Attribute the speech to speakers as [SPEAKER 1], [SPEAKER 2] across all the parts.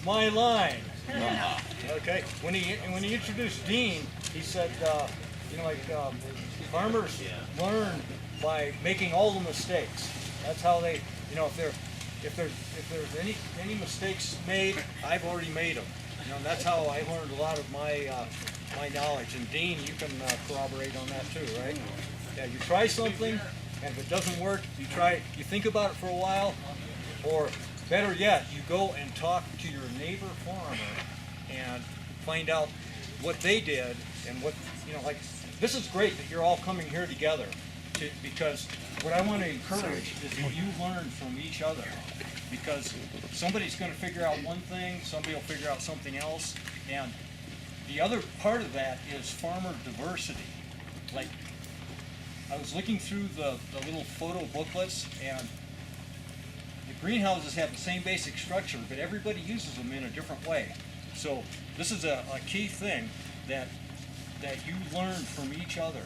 [SPEAKER 1] my line. Okay. When he introduced Dean, he said, farmers learn by making all the mistakes. That's how they, if there's any mistakes made, I've already made them. That's how I learned a lot of my knowledge. And Dean, you can corroborate on that too, right? Yeah, you try something, and if it doesn't work, you think about it for a while, or better yet, you go and talk to your neighbor farmer and find out what they did and what, this is great that you're all coming here together because what I want to encourage is that you learn from each other, because somebody's going to figure out one thing, somebody will figure out something else, and the other part of that is farmer diversity. Like, I was looking through the little photo booklets, and the greenhouses have the same basic structure, but everybody uses them in a different way. So this is a key thing that you learn from each other,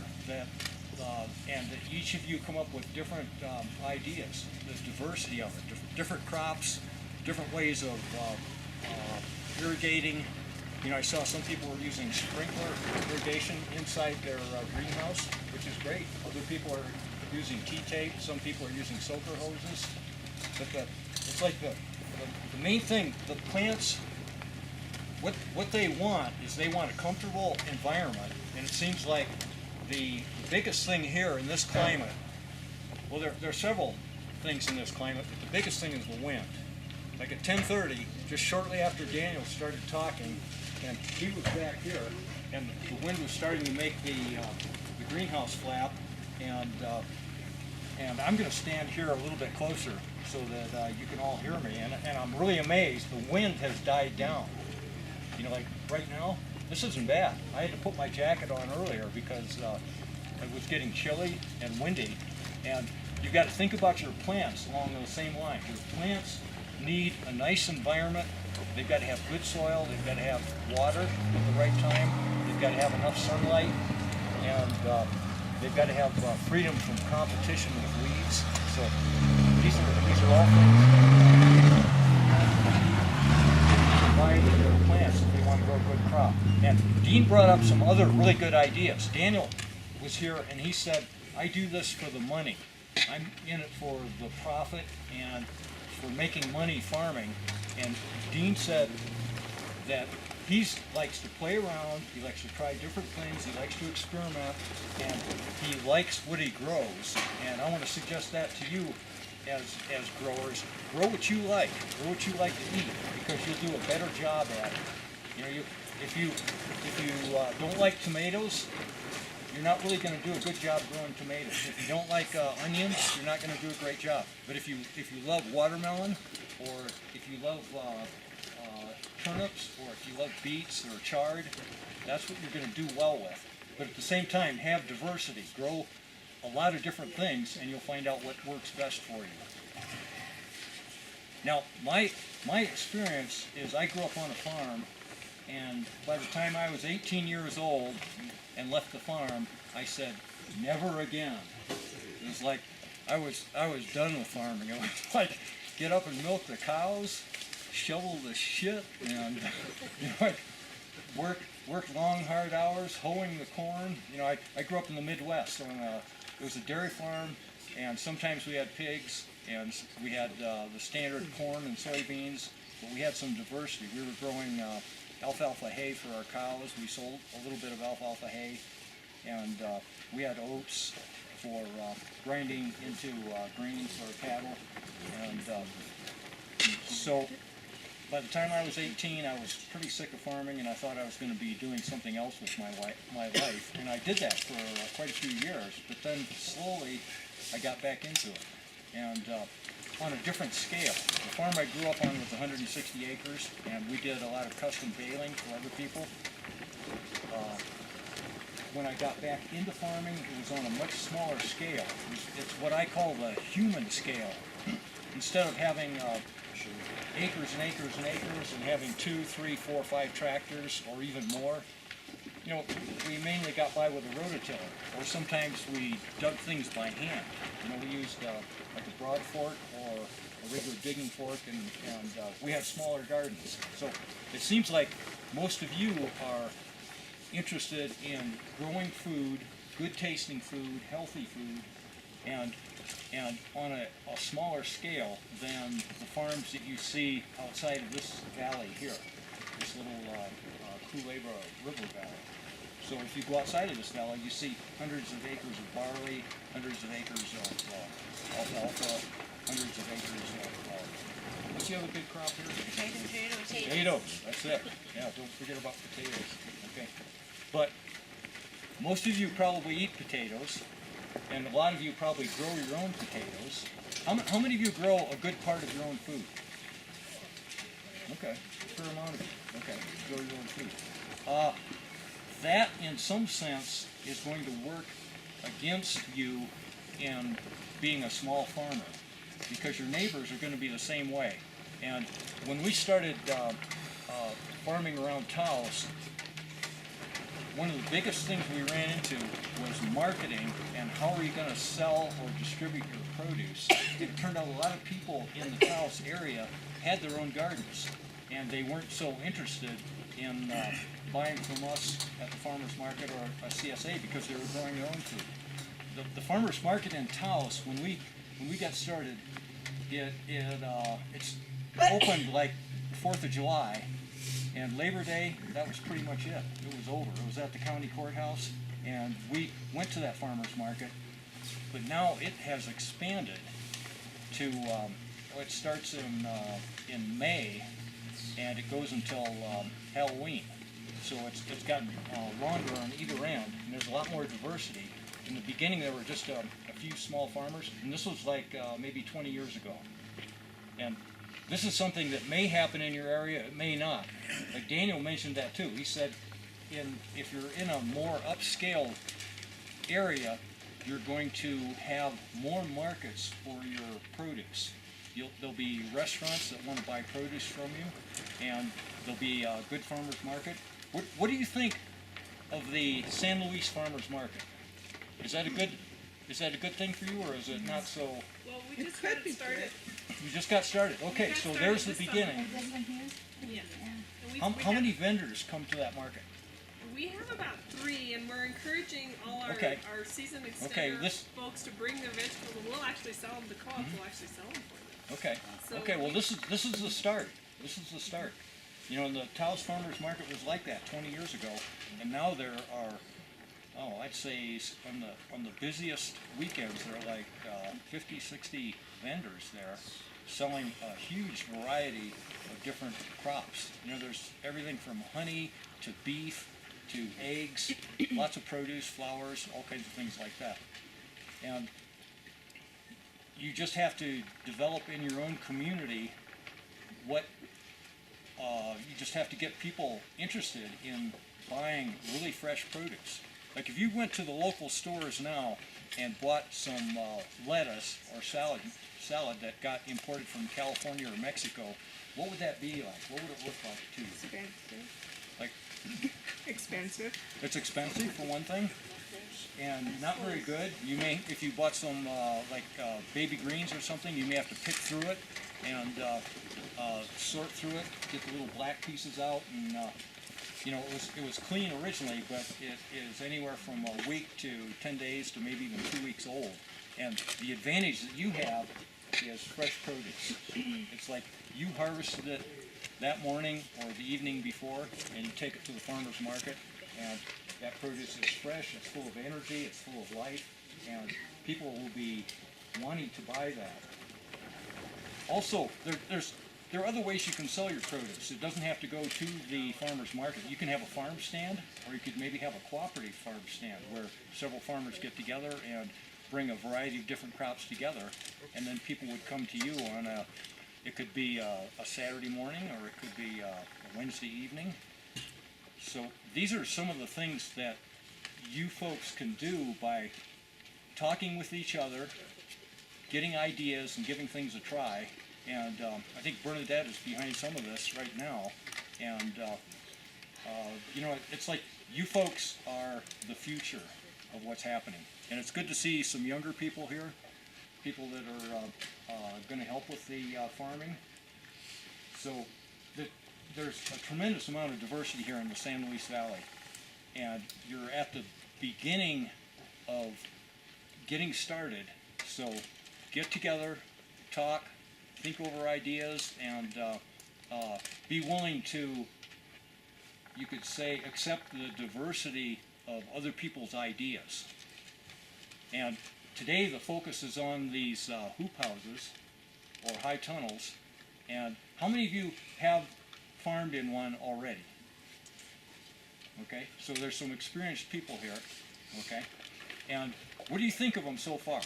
[SPEAKER 1] and that each of you come up with different ideas, the diversity of it, different crops, different ways of irrigating. I saw some people were using sprinkler irrigation inside their greenhouse, which is great. Other people are using T-tape. Some people are using soaker hoses. But it's like the main thing, the plants, what they want is they want a comfortable environment. And it seems like the biggest thing here in this climate, well, there are several things in this climate, but the biggest thing is the wind. Like at 10:30, just shortly after Daniel started talking, and he was back here, and the wind was starting to make the greenhouse flap, and I'm going to stand here a little bit closer so that you can all hear me, and I'm really amazed. The wind has died down. Like right now, this isn't bad. I had to put my jacket on earlier because it was getting chilly and windy, and you've got to think about your plants along those same lines. Your plants need a nice environment. They've got to have good soil, they've got to have water at the right time, they've got to have enough sunlight, and they've got to have freedom from competition with weeds. So these are all things that provide their plants if they want to grow a good crop. And Dean brought up some other really good ideas. Daniel was here and he said, I do this for the money. I'm in it for the profit and for making money farming. And Dean said that he likes to play around, he likes to try different things, he likes to experiment, and he likes what he grows. And I want to suggest that to you as growers. Grow what you like to eat, because you'll do a better job at it. If you don't like tomatoes, you're not really going to do a good job growing tomatoes. If you don't like onions, you're not going to do a great job. But if you love watermelon, or if you love turnips, or if you love beets or chard, that's what you're going to do well with. But at the same time, have diversity. Grow a lot of different things, and you'll find out what works best for you. Now, my experience is I grew up on a farm, and by the time I was 18 years old and left the farm, I said, never again. It was like I was done with farming. It was like, get up and milk the cows, shovel the shit, and work long, hard hours, hoeing the corn. I grew up in the Midwest. It was a dairy farm, and sometimes we had pigs, and we had the standard corn and soybeans, but we had some diversity. We were growing alfalfa hay for our cows. We sold a little bit of alfalfa hay, and we had oats for grinding into grains for our cattle. And so by the time I was 18, I was pretty sick of farming, and I thought I was going to be doing something else with my life. And I did that for quite a few years, but then slowly I got back into it. And on a different scale. The farm I grew up on was 160 acres, and we did a lot of custom baling for other people. When I got back into farming, it was on a much smaller scale. It's what I call the human scale. Instead of having acres and acres and acres and having 2, 3, 4, 5 tractors or even more, we mainly got by with a rototiller, or sometimes we dug things by hand. We used like a broad fork or a regular digging fork, and we had smaller gardens. So it seems like most of you are interested in growing food, good tasting food, healthy food, and on a smaller scale than the farms that you see outside of this valley here, this little Kulebra River Valley. So if you go outside of this valley, you see hundreds of acres of barley, hundreds of acres of alfalfa, hundreds of acres of, what's the other big crop here? Potatoes, that's it. Yeah, don't forget about potatoes. Okay. But most of you probably eat potatoes, and a lot of you probably grow your own potatoes. How many of you grow a good part of your own food? Okay, fair amount of you. Okay, grow your own food. That, in some sense, is going to work against you in being a small farmer, because your neighbors are going to be the same way. And when we started farming around Taos, one of the biggest things we ran into was marketing and how are you going to sell or distribute your produce. It turned out a lot of people in the Taos area had their own gardens, and they weren't so interested in buying from us at the farmer's market or a CSA because they were growing their own food. The farmer's market in Taos, when we got started, it's opened like the 4th of July, and Labor Day, that was pretty much it. It was over. It was at the county courthouse, and we went to that farmer's market, but now it has expanded to, it starts in May, and it goes until Halloween. So it's gotten longer on either end, and there's a lot more diversity. In the beginning, there were just a few small farmers, and this was like maybe 20 years ago. And this is something that may happen in your area, it may not. Like Daniel mentioned that too. He said if you're in a more upscale area, you're going to have more markets for your produce. There'll be restaurants that want to buy produce from you, and there'll be a good farmer's market. What do you think of the San Luis Farmers Market? Is that a good thing for you, or is it not so?
[SPEAKER 2] Well, we just got started.
[SPEAKER 1] You just got started. Okay, so there's the beginning.
[SPEAKER 2] Yeah.
[SPEAKER 1] How many vendors come to that market?
[SPEAKER 2] We have about 3, and we're encouraging all our season extender folks to bring their vegetables, and we'll actually sell them. The co-op will actually sell them for them.
[SPEAKER 1] Okay.
[SPEAKER 2] So
[SPEAKER 1] okay. Well, this is the start. This is the start. The Taos Farmers Market was like that 20 years ago, and now there are, I'd say on the busiest weekends there are like 50, 60 vendors there selling a huge variety of different crops. There's everything from honey to beef to eggs, lots of produce, flowers, all kinds of things like that. And you just have to develop in your own community you just have to get people interested in buying really fresh produce. Like if you went to the local stores now and bought some lettuce or salad that got imported from California or Mexico, what would that be like? What would it look like to you?
[SPEAKER 3] Expensive.
[SPEAKER 1] Like
[SPEAKER 3] Expensive.
[SPEAKER 1] It's expensive for one thing, and not very good. You may, if you bought some baby greens or something, you may have to pick through it and sort through it, get the little black pieces out, and it was clean originally, but it is anywhere from a week to 10 days to maybe even 2 weeks old. And the advantage that you have is fresh produce. It's like you harvested it that morning or the evening before, and you take it to the farmer's market, and that produce is fresh, it's full of energy, it's full of life, and people will be wanting to buy that. Also, there are other ways you can sell your produce. It doesn't have to go to the farmer's market. You can have a farm stand, or you could maybe have a cooperative farm stand where several farmers get together and bring a variety of different crops together, and then people would come to you on it could be a Saturday morning, or it could be a Wednesday evening. So these are some of the things that you folks can do by talking with each other, getting ideas and giving things a try. And I think Bernadette is behind some of this right now. And You know, it's like you folks are the future of what's happening. And it's good to see some younger people here, people that are going to help with the farming. So there's a tremendous amount of diversity here in the San Luis Valley. And you're at the beginning of getting started. So get together, talk, think over ideas, and be willing to, you could say, accept the diversity of other people's ideas. And today the focus is on these hoop houses or high tunnels. And how many of you have farmed in one already? Okay, so there's some experienced people here. Okay, and what do you think of them so far?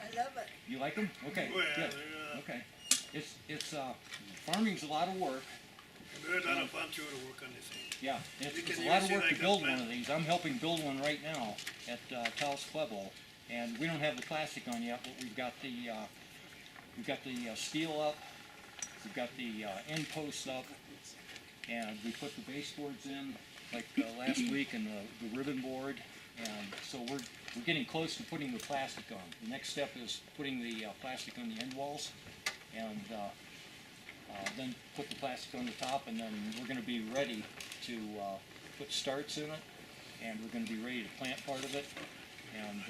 [SPEAKER 4] I love it.
[SPEAKER 1] You like them? Okay, good. Okay, it's farming's a lot of work.
[SPEAKER 5] There's a lot of fun too to work on this thing.
[SPEAKER 1] Yeah, it's a lot of work to build one of these. I'm helping build one right now at Taos Pueblo, and we don't have the plastic on yet, but we've got the steel up, we've got the end posts up, and we put the baseboards in like last week, and the ribbon board, and so we're getting close to putting the plastic on. The next step is putting the plastic on the end walls, and then put the plastic on the top, and then we're going to be ready to put starts in it, and we're going to be ready to plant part of it, and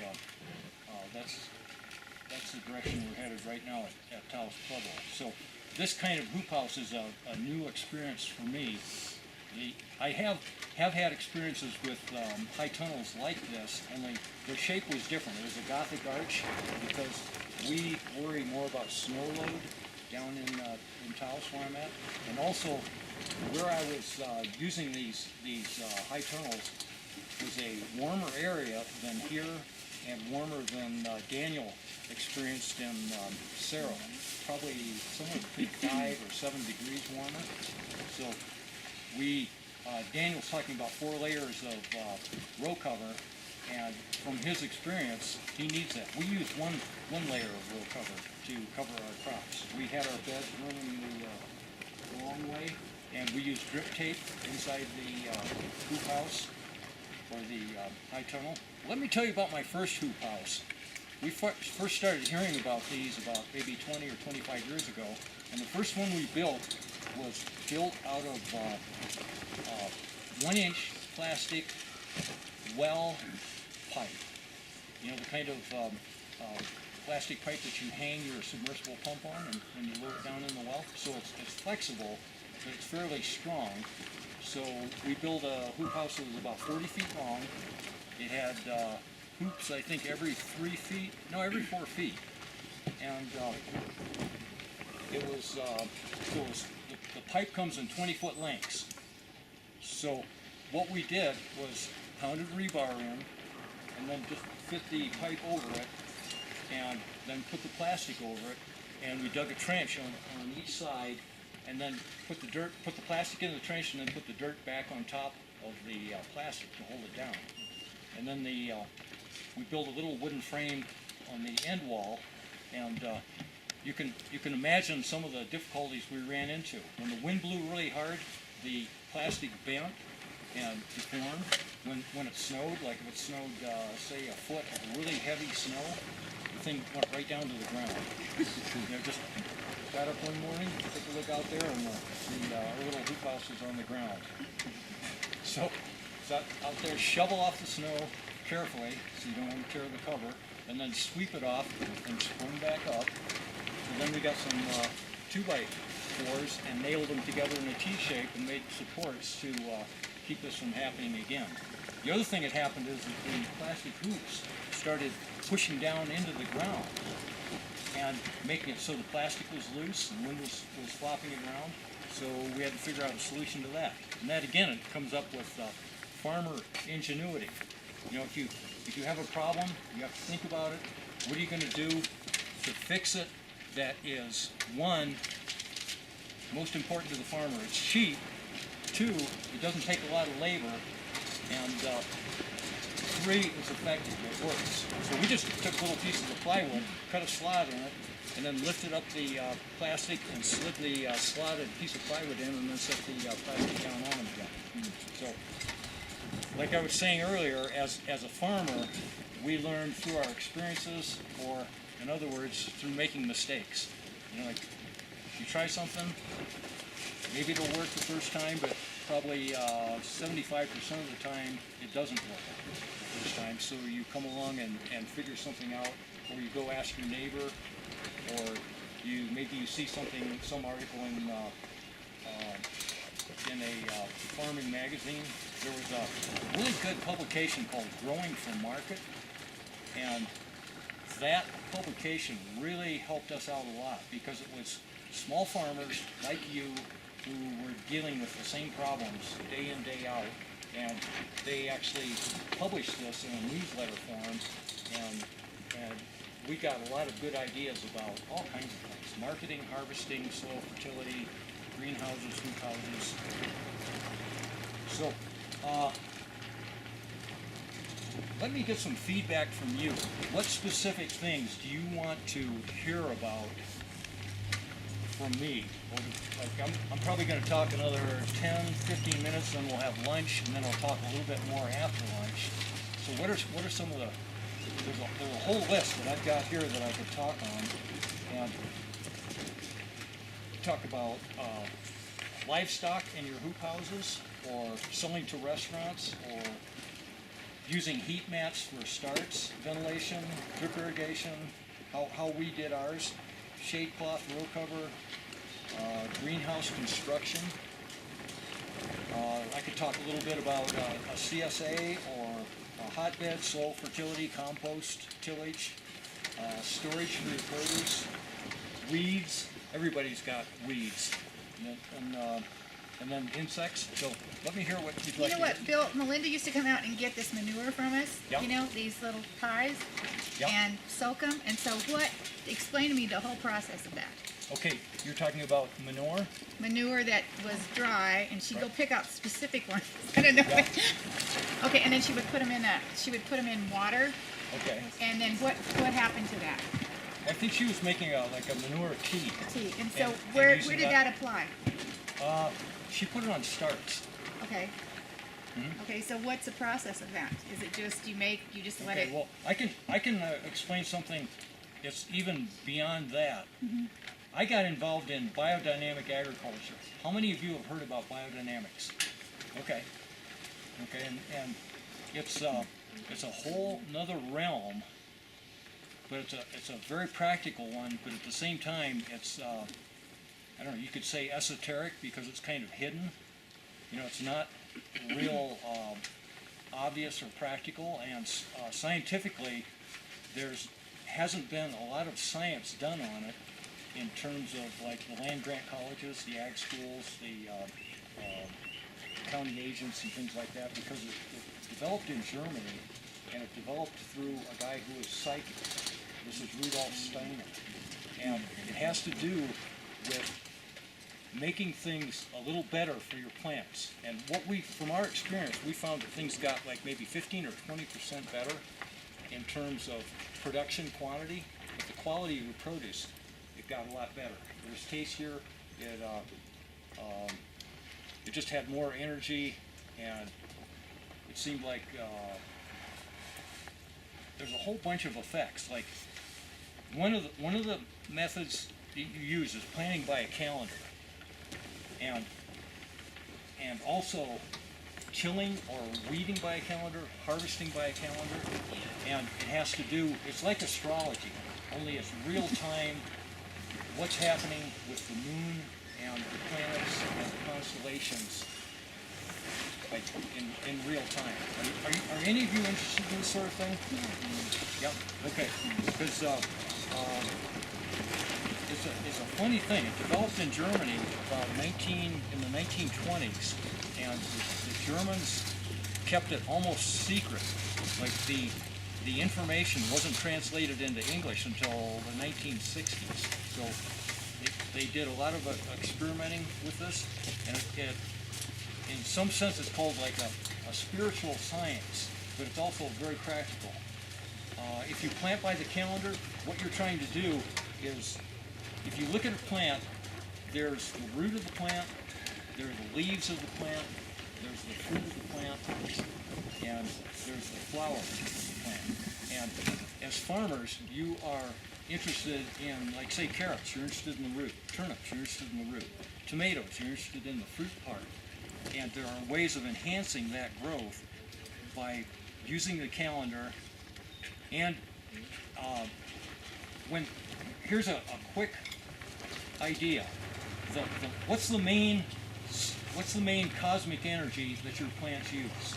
[SPEAKER 1] that's the direction we're headed right now at Taos Pueblo. So this kind of hoop house is a new experience for me. I have had experiences with high tunnels like this, only the shape was different. It was a Gothic arch because we worry more about snow load down in Taos where I'm at, and also where I was using these high tunnels was a warmer area than here and warmer than Daniel experienced in Cerro, probably somewhere between 5 or 7 degrees warmer. So Daniel's talking about 4 layers of row cover, and from his experience, he needs that. We used one layer of row cover to cover our crops. We had our beds running the long way, and we used drip tape inside the hoop house or the high tunnel. Let me tell you about my first hoop house. We first started hearing about these about maybe 20 or 25 years ago, and the first one we built was built out of 1-inch plastic well pipe. You know, the kind of plastic pipe that you hang your submersible pump on and you lower it down in the well. So it's flexible, but it's fairly strong. So we built a hoop house that was about 40 feet long. It had hoops, I think, every 4 feet. And the pipe comes in 20-foot lengths. So what we did was pounded rebar in, and then just fit the pipe over it, and then put the plastic over it, and we dug a trench on each side, and then put the plastic in the trench, and then put the dirt back on top of the plastic to hold it down. And then we built a little wooden frame on the end wall, and you can imagine some of the difficulties we ran into. When the wind blew really hard, the plastic bent and deformed. When it snowed, like if it snowed, say, a foot of really heavy snow, the thing went right down to the ground. You know, just got up one morning, took a look out there, and our little hoop house was on the ground. So out there, shovel off the snow carefully, so you don't want to tear the cover, and then sweep it off and spring back up. And then we got some 2x4s and nailed them together in a T shape and made supports to keep this from happening again. The other thing that happened is that the plastic hoops started pushing down into the ground and making it so the plastic was loose and wind was flopping it around. So we had to figure out a solution to that. And that, again, it comes up with farmer ingenuity. You know, if you have a problem, you have to think about it. What are you going to do to fix it that is, one, most important to the farmer, it's cheap. 2, it doesn't take a lot of labor, and 3 is effective, it works. So we just took little pieces of plywood, cut a slot in it, and then lifted up the plastic and slid the slotted piece of plywood in, and then set the plastic down on them again. So, like I was saying earlier, as a farmer, we learn through our experiences, or in other words, through making mistakes. You know, like you try something, maybe it'll work the first time, but probably 75% of the time it doesn't work the first time. So you come along and figure something out, or you go ask your neighbor, or maybe you see something, some article in a farming magazine. There was a really good publication called Growing for Market, and that publication really helped us out a lot because it was small farmers like you who were dealing with the same problems day in, day out, and they actually published this in a newsletter form, and we got a lot of good ideas about all kinds of things: marketing, harvesting, soil fertility, greenhouses, hoop houses. So, let me get some feedback from you. What specific things do you want to hear about from me? Like I'm probably going to talk another 10, 15 minutes, then we'll have lunch, and then I'll talk a little bit more after lunch. So what are some of the, there's a whole list that I've got here that I could talk on, and talk about livestock in your hoop houses, or selling to restaurants, or using heat mats for starts, ventilation, drip irrigation, how we did ours, shade cloth, row cover, greenhouse construction. I could talk a little bit about a CSA or a hotbed, soil fertility, compost, tillage, storage for your produce, weeds. Everybody's got weeds, and then insects. So let me hear what you'd like to
[SPEAKER 3] You know what,
[SPEAKER 1] hear.
[SPEAKER 3] Bill, Melinda used to come out and get this manure from us,
[SPEAKER 1] Yep.
[SPEAKER 3] you know, these little pies,
[SPEAKER 1] Yep.
[SPEAKER 3] and soak them. And so explain to me the whole process of that.
[SPEAKER 1] Okay, you're talking about manure?
[SPEAKER 3] Manure that was dry, and she'd go pick out specific ones. I don't know.
[SPEAKER 1] Yeah.
[SPEAKER 3] Okay, and then she would put them in water,
[SPEAKER 1] Okay.
[SPEAKER 3] and then what happened to that
[SPEAKER 1] I think she was making like a manure tea.
[SPEAKER 3] tea? And so
[SPEAKER 1] And
[SPEAKER 3] where
[SPEAKER 1] using
[SPEAKER 3] did that apply?
[SPEAKER 1] She put it on starts.
[SPEAKER 3] Okay.
[SPEAKER 1] Mhm.
[SPEAKER 3] Okay, so what's the process of that? Is it just you just let
[SPEAKER 1] Okay,
[SPEAKER 3] it?
[SPEAKER 1] well, I can explain something that's even beyond that. I got involved in biodynamic agriculture. How many of you have heard about biodynamics? Okay. Okay, and it's a whole nother realm, but it's a very practical one. But at the same time, it's I don't know. You could say esoteric because it's kind of hidden. You know, it's not real obvious or practical, and scientifically, hasn't been a lot of science done on it in terms of like the land grant colleges, the ag schools, the county agents and things like that, because it developed in Germany, and it developed through a guy who was psychic. This is Rudolf Steiner, and it has to do with making things a little better for your plants. And from our experience, we found that things got like maybe 15 or 20% better in terms of production quantity, but the quality of your produce, it got a lot better. It was tastier, it just had more energy, and it seemed like there's a whole bunch of effects. Like one of the methods that you use is planting by a calendar. And also tilling or weeding by a calendar, harvesting by a calendar, and it has to do, it's like astrology, only it's real time, what's happening with the moon and the planets and the constellations, like in real time. Are any of you interested in this sort of thing? Yep, okay, because it's a funny thing. It developed in Germany about in the 1920s, and the Germans kept it almost secret. Like the information wasn't translated into English until the 1960s. So they did a lot of experimenting with this, and it in some sense it's called like a spiritual science. but it's also very practical. If you plant by the calendar, what you're trying to do is, if you look at a plant, there's the root of the plant, there are the leaves of the plant, there's the fruit of the plant, and there's the flower of the plant. And as farmers, you are interested in, like say carrots, you're interested in the root. Turnips, you're interested in the root. Tomatoes, you're interested in the fruit part. And there are ways of enhancing that growth by using the calendar. And here's a quick idea. What's the main cosmic energy that your plants use?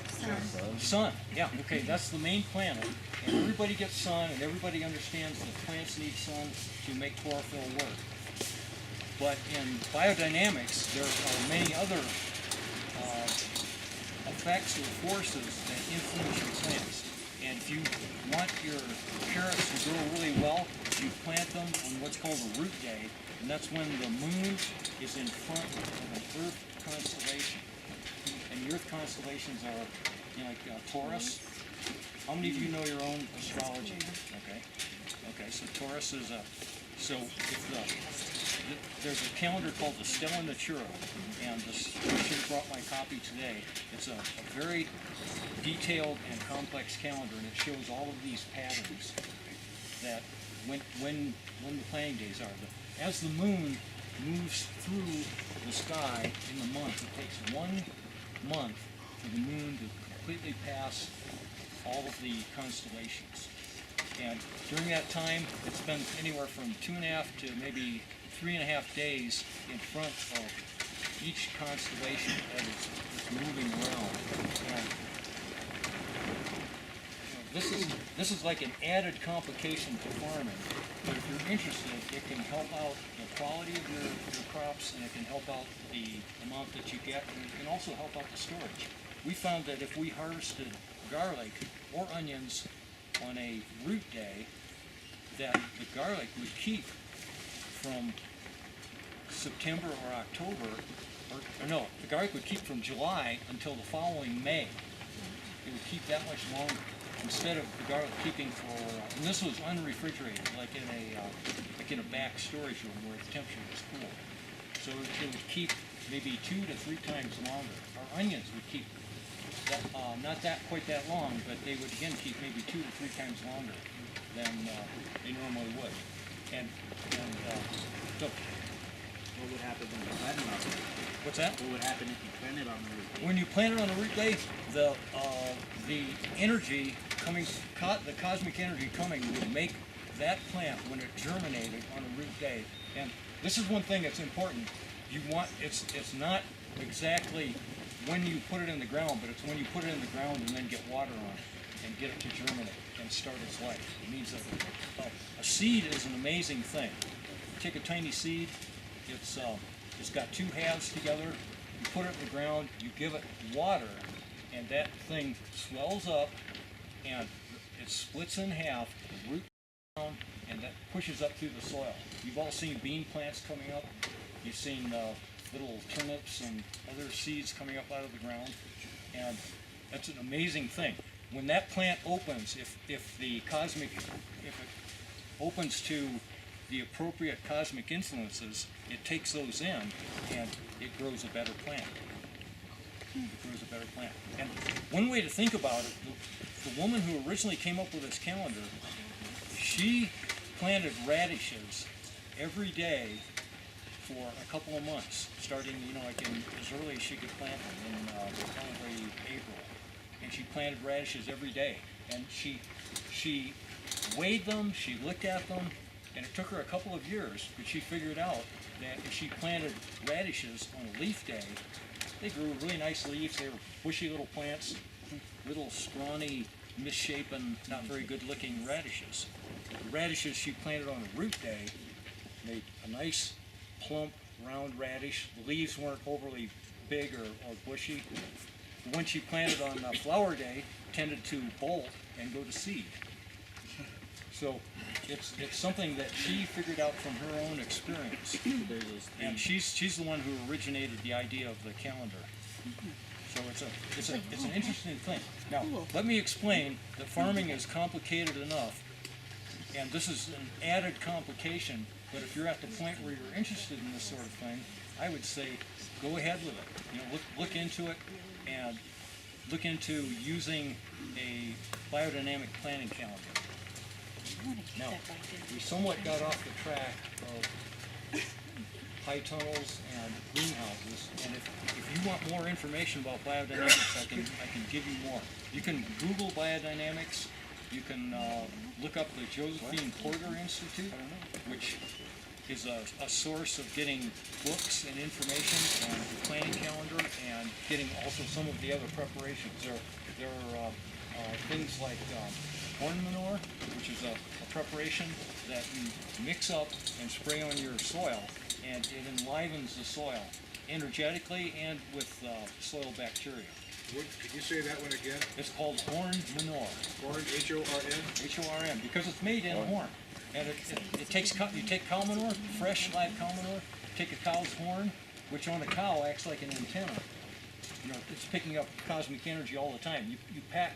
[SPEAKER 1] Sun. Yeah, okay, that's the main planet. And everybody gets sun, and everybody understands that plants need sun to make chlorophyll work. But in biodynamics, there are many other effects or forces that influence your plants. And if you want your carrots to grow really well, you plant them on what's called a root day, and that's when the moon is in front of an Earth constellation. And the Earth constellations are, like Taurus. How many of you know your own astrology? Okay, so Taurus is there's a calendar called the Stella Natura, and I should have brought my copy today. It's a very detailed and complex calendar, and it shows all of these patterns that when the planting days are. As the moon moves through the sky in the month, it takes 1 month for the moon to completely pass all of the constellations. And during that time, it's been anywhere from 2.5 to maybe 3.5 days in front of each constellation as it's moving around. And this is like an added complication to farming. But if you're interested, it can help out the quality of your crops, and it can help out the amount that you get, and it can also help out the storage. We found that if we harvested garlic or onions on a root day, that the garlic would keep from September or October, or no, the garlic would keep from July until the following May. It would keep that much longer, instead of the garlic keeping for, and this was unrefrigerated, like in a back storage room where the temperature was cool. So it would keep maybe 2 to 3 times longer. Our onions would keep not quite that long, but they would again keep maybe 2 to 3 times longer than they normally would. And so.
[SPEAKER 6] What would happen when you plant it on the root day?
[SPEAKER 1] What's that?
[SPEAKER 6] What would happen if you plant it on the root day?
[SPEAKER 1] When you plant it on a root day, the energy coming, the cosmic energy coming would make that plant, when it germinated on a root day. And this is one thing that's important. It's not exactly when you put it in the ground, but it's when you put it in the ground and then get water on it and get it to germinate and start its life. It means that a seed is an amazing thing. You take a tiny seed, it's got 2 halves together, you put it in the ground, you give it water, and that thing swells up and it splits in half, the root down, and that pushes up through the soil. You've all seen bean plants coming up. You've seen little turnips and other seeds coming up out of the ground, and that's an amazing thing. When that plant opens, if it opens to the appropriate cosmic influences, it takes those in and it grows a better plant. It grows a better plant. And one way to think about it, the woman who originally came up with this calendar, she planted radishes every day for a couple of months, starting, like as early as she could plant them in probably April. And she planted radishes every day. And she weighed them, she looked at them, and it took her a couple of years, but she figured out that if she planted radishes on a leaf day, they grew really nice leaves. They were bushy little plants, little scrawny, misshapen, not very good looking radishes. The radishes she planted on a root day made a nice, plump, round radish. The leaves weren't overly big or bushy. The one she planted on flower day tended to bolt and go to seed. So it's something that she figured out from her own experience. And she's the one who originated the idea of the calendar. So it's an interesting thing. Now, let me explain that farming is complicated enough, and this is an added complication, but if you're at the point where you're interested in this sort of thing, I would say go ahead with it. You know, look into it, and look into using a biodynamic planting calendar. Now, we somewhat got off the track of high tunnels and greenhouses, and if you want more information about biodynamics, I can give you more. You can Google biodynamics. You can look up the Josephine Porter Institute, which is a source of getting books and information and the planning calendar, and getting also some of the other preparations. There are things like corn manure, which is a preparation that you mix up and spray on your soil, and it enlivens the soil energetically and with soil bacteria.
[SPEAKER 7] Could you say that one again?
[SPEAKER 1] It's called horn manure.
[SPEAKER 7] Corn, H-O-R-N?
[SPEAKER 1] H-O-R-N, because it's made in a horn. And it takes, you take cow manure, fresh live cow manure, take a cow's horn, which on a cow acts like an antenna. You know, it's picking up cosmic energy all the time. You pack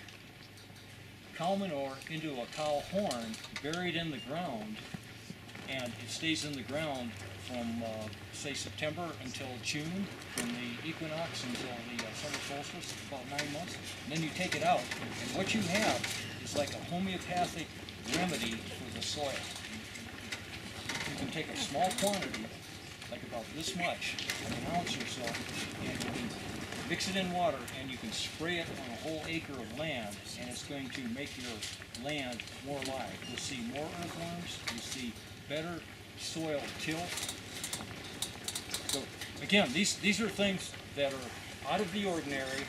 [SPEAKER 1] cow manure into a cow horn, buried in the ground, and it stays in the ground from, say, September until June, from the equinox until the summer solstice, about 9 months. And then you take it out, and what you have is like a homeopathic remedy for the soil. You can take a small quantity, like about this much, like an ounce or so, and you can mix it in water, and you can spray it on a whole acre of land, and it's going to make your land more alive. You'll see more earthworms, you'll see better soil tilt. So again, these are things that are out of the ordinary.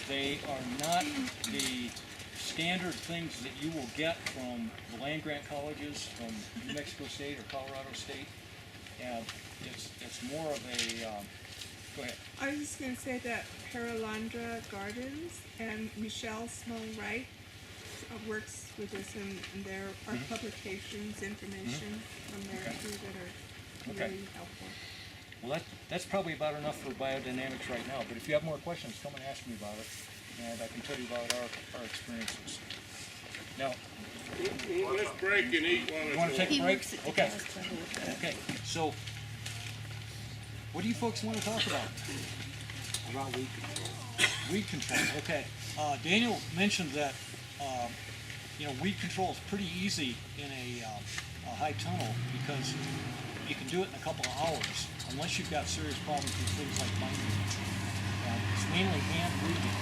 [SPEAKER 1] They are not the standard things that you will get from the land-grant colleges from New Mexico State or Colorado State, and it's more of a, go ahead.
[SPEAKER 8] I was just going to say that Paralandra Gardens and Michelle Small-Wright works with us, and there are publications, information from there too that are really helpful.
[SPEAKER 1] Well, that's probably about enough for biodynamics right now, but if you have more questions, come and ask me about it, and I can tell you about our experiences. Now,
[SPEAKER 5] Let's break and eat while
[SPEAKER 1] you
[SPEAKER 5] it's
[SPEAKER 1] want to take a break?
[SPEAKER 3] works at the
[SPEAKER 1] Okay.
[SPEAKER 3] hospital.
[SPEAKER 1] Okay, so what do you folks want to talk about?
[SPEAKER 6] About weed control.
[SPEAKER 1] Weed control, okay. Daniel mentioned that, you know, weed control is pretty easy in a high tunnel because you can do it in a couple of hours, unless you've got serious problems with things like binding. It's mainly hand weeding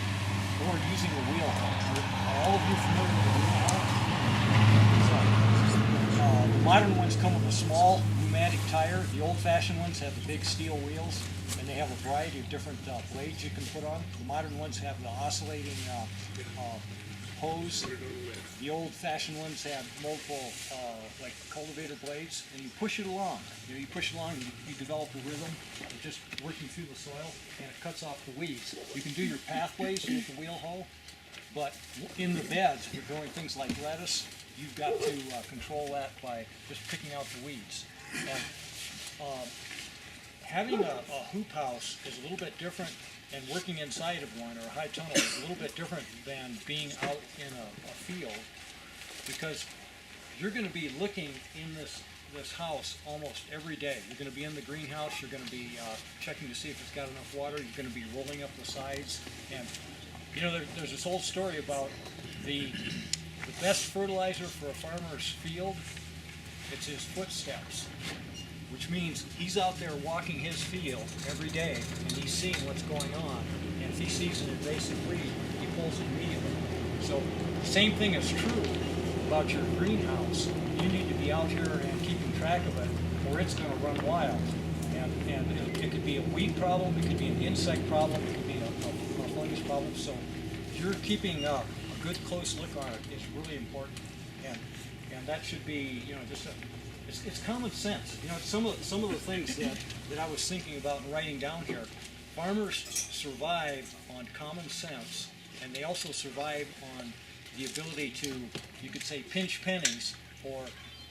[SPEAKER 1] or using a wheel hoe. Are all of you familiar with a wheel hoe? The modern ones come with a small pneumatic tire. The old-fashioned ones have the big steel wheels, and they have a variety of different blades you can put on. The modern ones have the oscillating hose. The old-fashioned ones have multiple, like cultivator blades, and you push it along. You know, you push it along, you develop a rhythm of just working through the soil, and it cuts off the weeds. You can do your pathways with the wheel hoe, but in the beds, if you're growing things like lettuce, you've got to control that by just picking out the weeds. And having a hoop house is a little bit different, and working inside of one, or a high tunnel, is a little bit different than being out in a field, because you're going to be looking in this house almost every day. You're going to be in the greenhouse, you're going to be checking to see if it's got enough water, you're going to be rolling up the sides, and you know, there's this old story about the best fertilizer for a farmer's field, it's his footsteps. Which means he's out there walking his field every day, and he's seeing what's going on. And if he sees an invasive weed, he pulls it immediately. So the same thing is true about your greenhouse. You need to be out here and keeping track of it, or it's going to run wild. And it could be a weed problem, it could be an insect problem, it could be a fungus problem. So you're keeping a good close look on it is really important. And that should be, you know, just it's common sense. You know, some of the things that I was thinking about and writing down here. Farmers survive on common sense, and they also survive on the ability to, you could say, pinch pennies, or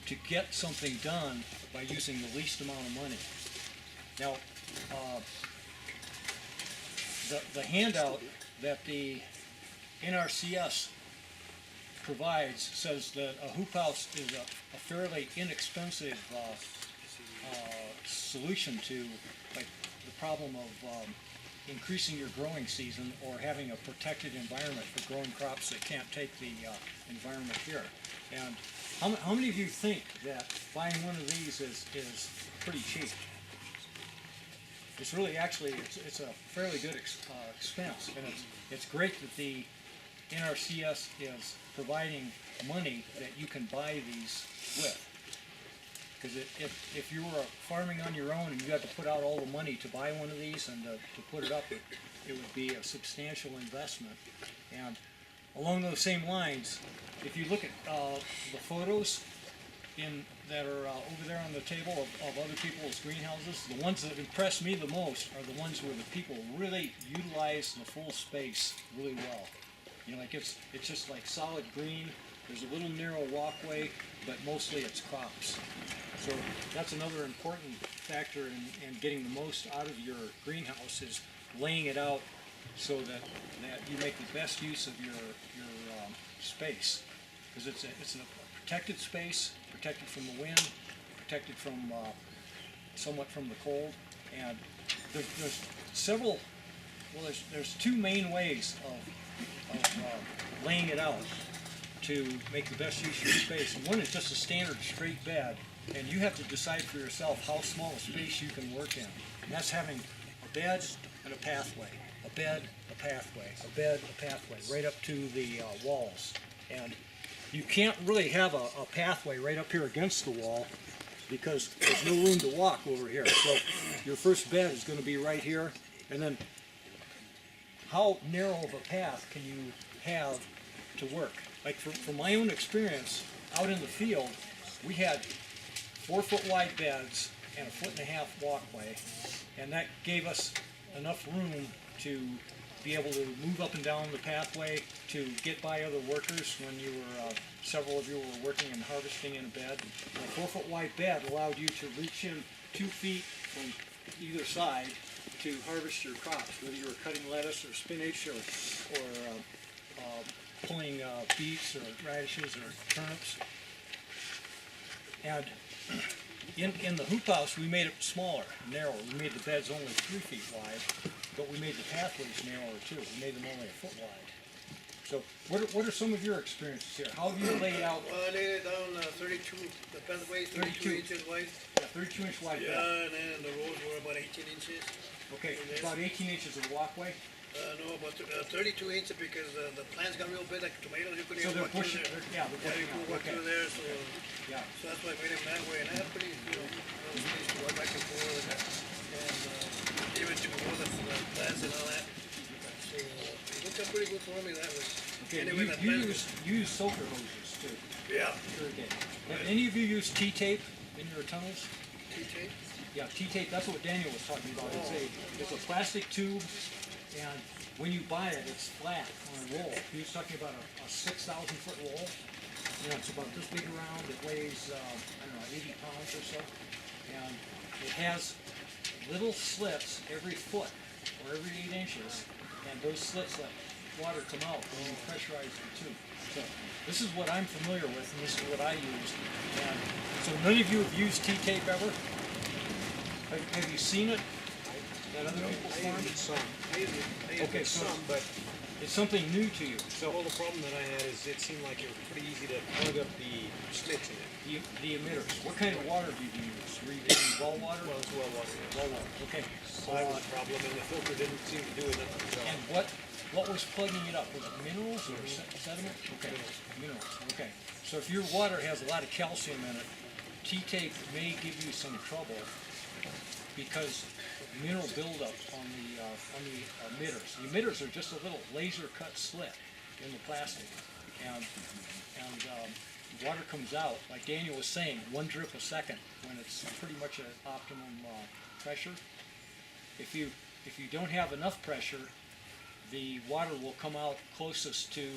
[SPEAKER 1] to get something done by using the least amount of money. Now, the handout that the NRCS provides says that a hoop house is a fairly inexpensive solution to like the problem of increasing your growing season or having a protected environment for growing crops that can't take the environment here. And how many of you think that buying one of these is pretty cheap? It's really actually, it's a fairly good expense, and it's great that the NRCS is providing money that you can buy these with. Because if you were farming on your own and you had to put out all the money to buy one of these and to put it up, it would be a substantial investment. And along those same lines, if you look at the photos that are over there on the table of other people's greenhouses, the ones that impress me the most are the ones where the people really utilize the full space really well. You know, like it's just like solid green. There's a little narrow walkway, but mostly it's crops. So that's another important factor in getting the most out of your greenhouse is laying it out so that you make the best use of your space. Because it's a protected space, protected from the wind, protected from somewhat from the cold, and there's several. Well, there's two main ways of laying it out to make the best use of your space. And one is just a standard straight bed, and you have to decide for yourself how small a space you can work in. And that's having a bed and a pathway, a bed, a pathway, a bed, a pathway, right up to the walls. And you can't really have a pathway right up here against the wall because there's no room to walk over here. So your first bed is going to be right here, and then how narrow of a path can you have to work? Like from my own experience, out in the field, we had 4-foot wide beds and a 1.5-foot walkway, and that gave us enough room to be able to move up and down the pathway to get by other workers when you were, several of you were working and harvesting in a bed. A 4-foot wide bed allowed you to reach in 2 feet from either side to harvest your crops, whether you were cutting lettuce or spinach or pulling beets or radishes or turnips. And in the hoop house, we made it smaller, narrower. We made the beds only 3 feet wide, but we made the pathways narrower too. We made them only 1 foot wide. So what are some of your experiences here? How have you laid out?
[SPEAKER 9] Well, I laid it down 32, the pathway is 32 inches wide.
[SPEAKER 1] Yeah, 32-inch wide bed.
[SPEAKER 9] Yeah, and then the rows were about 18 inches.
[SPEAKER 1] Okay, about 18 inches of walkway.
[SPEAKER 9] No, about 32 inches because the plants got real big, like tomatoes. You couldn't
[SPEAKER 1] So
[SPEAKER 9] even
[SPEAKER 1] they're
[SPEAKER 9] walk through
[SPEAKER 1] pushing.
[SPEAKER 9] there.
[SPEAKER 1] Yeah, they're pushing
[SPEAKER 9] You could
[SPEAKER 1] out.
[SPEAKER 9] walk
[SPEAKER 1] Okay.
[SPEAKER 9] through there, so
[SPEAKER 1] Yeah.
[SPEAKER 9] that's why I made it that way. And I had pretty, space to walk back and forth, and even to grow the plants and all that. So it worked out pretty good for me that way.
[SPEAKER 1] Okay,
[SPEAKER 9] Anyway,
[SPEAKER 1] you use soaker hoses too.
[SPEAKER 9] Yeah.
[SPEAKER 1] Irrigate. Have any of you used T-tape in your tunnels?
[SPEAKER 9] T-tape?
[SPEAKER 1] Yeah, T-tape, that's what Daniel was talking about. It's a plastic tube, and when you buy it, it's flat on a roll. He was talking about a 6,000-foot roll. You know, it's about this big around. It weighs, I don't know, 80 pounds or so. And it has little slits every foot or every 8 inches, and those slits let water come out when you pressurize the tube. So this is what I'm familiar with, and this is what I used. And so none of you have used T-tape ever? Have you seen it at other people's farms?
[SPEAKER 6] Some.
[SPEAKER 1] Okay, so
[SPEAKER 6] Some, but
[SPEAKER 1] it's something new to you. So
[SPEAKER 6] the problem that I had is it seemed like it was pretty easy to plug up the slits in it.
[SPEAKER 1] the emitters, what kind of water did you use? Were you using well water?
[SPEAKER 6] Well, it's well water.
[SPEAKER 1] Well water, okay.
[SPEAKER 6] So that was a problem, and the filter didn't seem to do enough. So
[SPEAKER 1] And what was plugging it up? Was it minerals or sediment? Okay, minerals, okay. So if your water has a lot of calcium in it, T-tape may give you some trouble because mineral buildup on the emitters. The emitters are just a little laser cut slit in the plastic, and water comes out, like Daniel was saying, 1 drip a second when it's pretty much at optimum pressure. If you don't have enough pressure, the water will come out closest to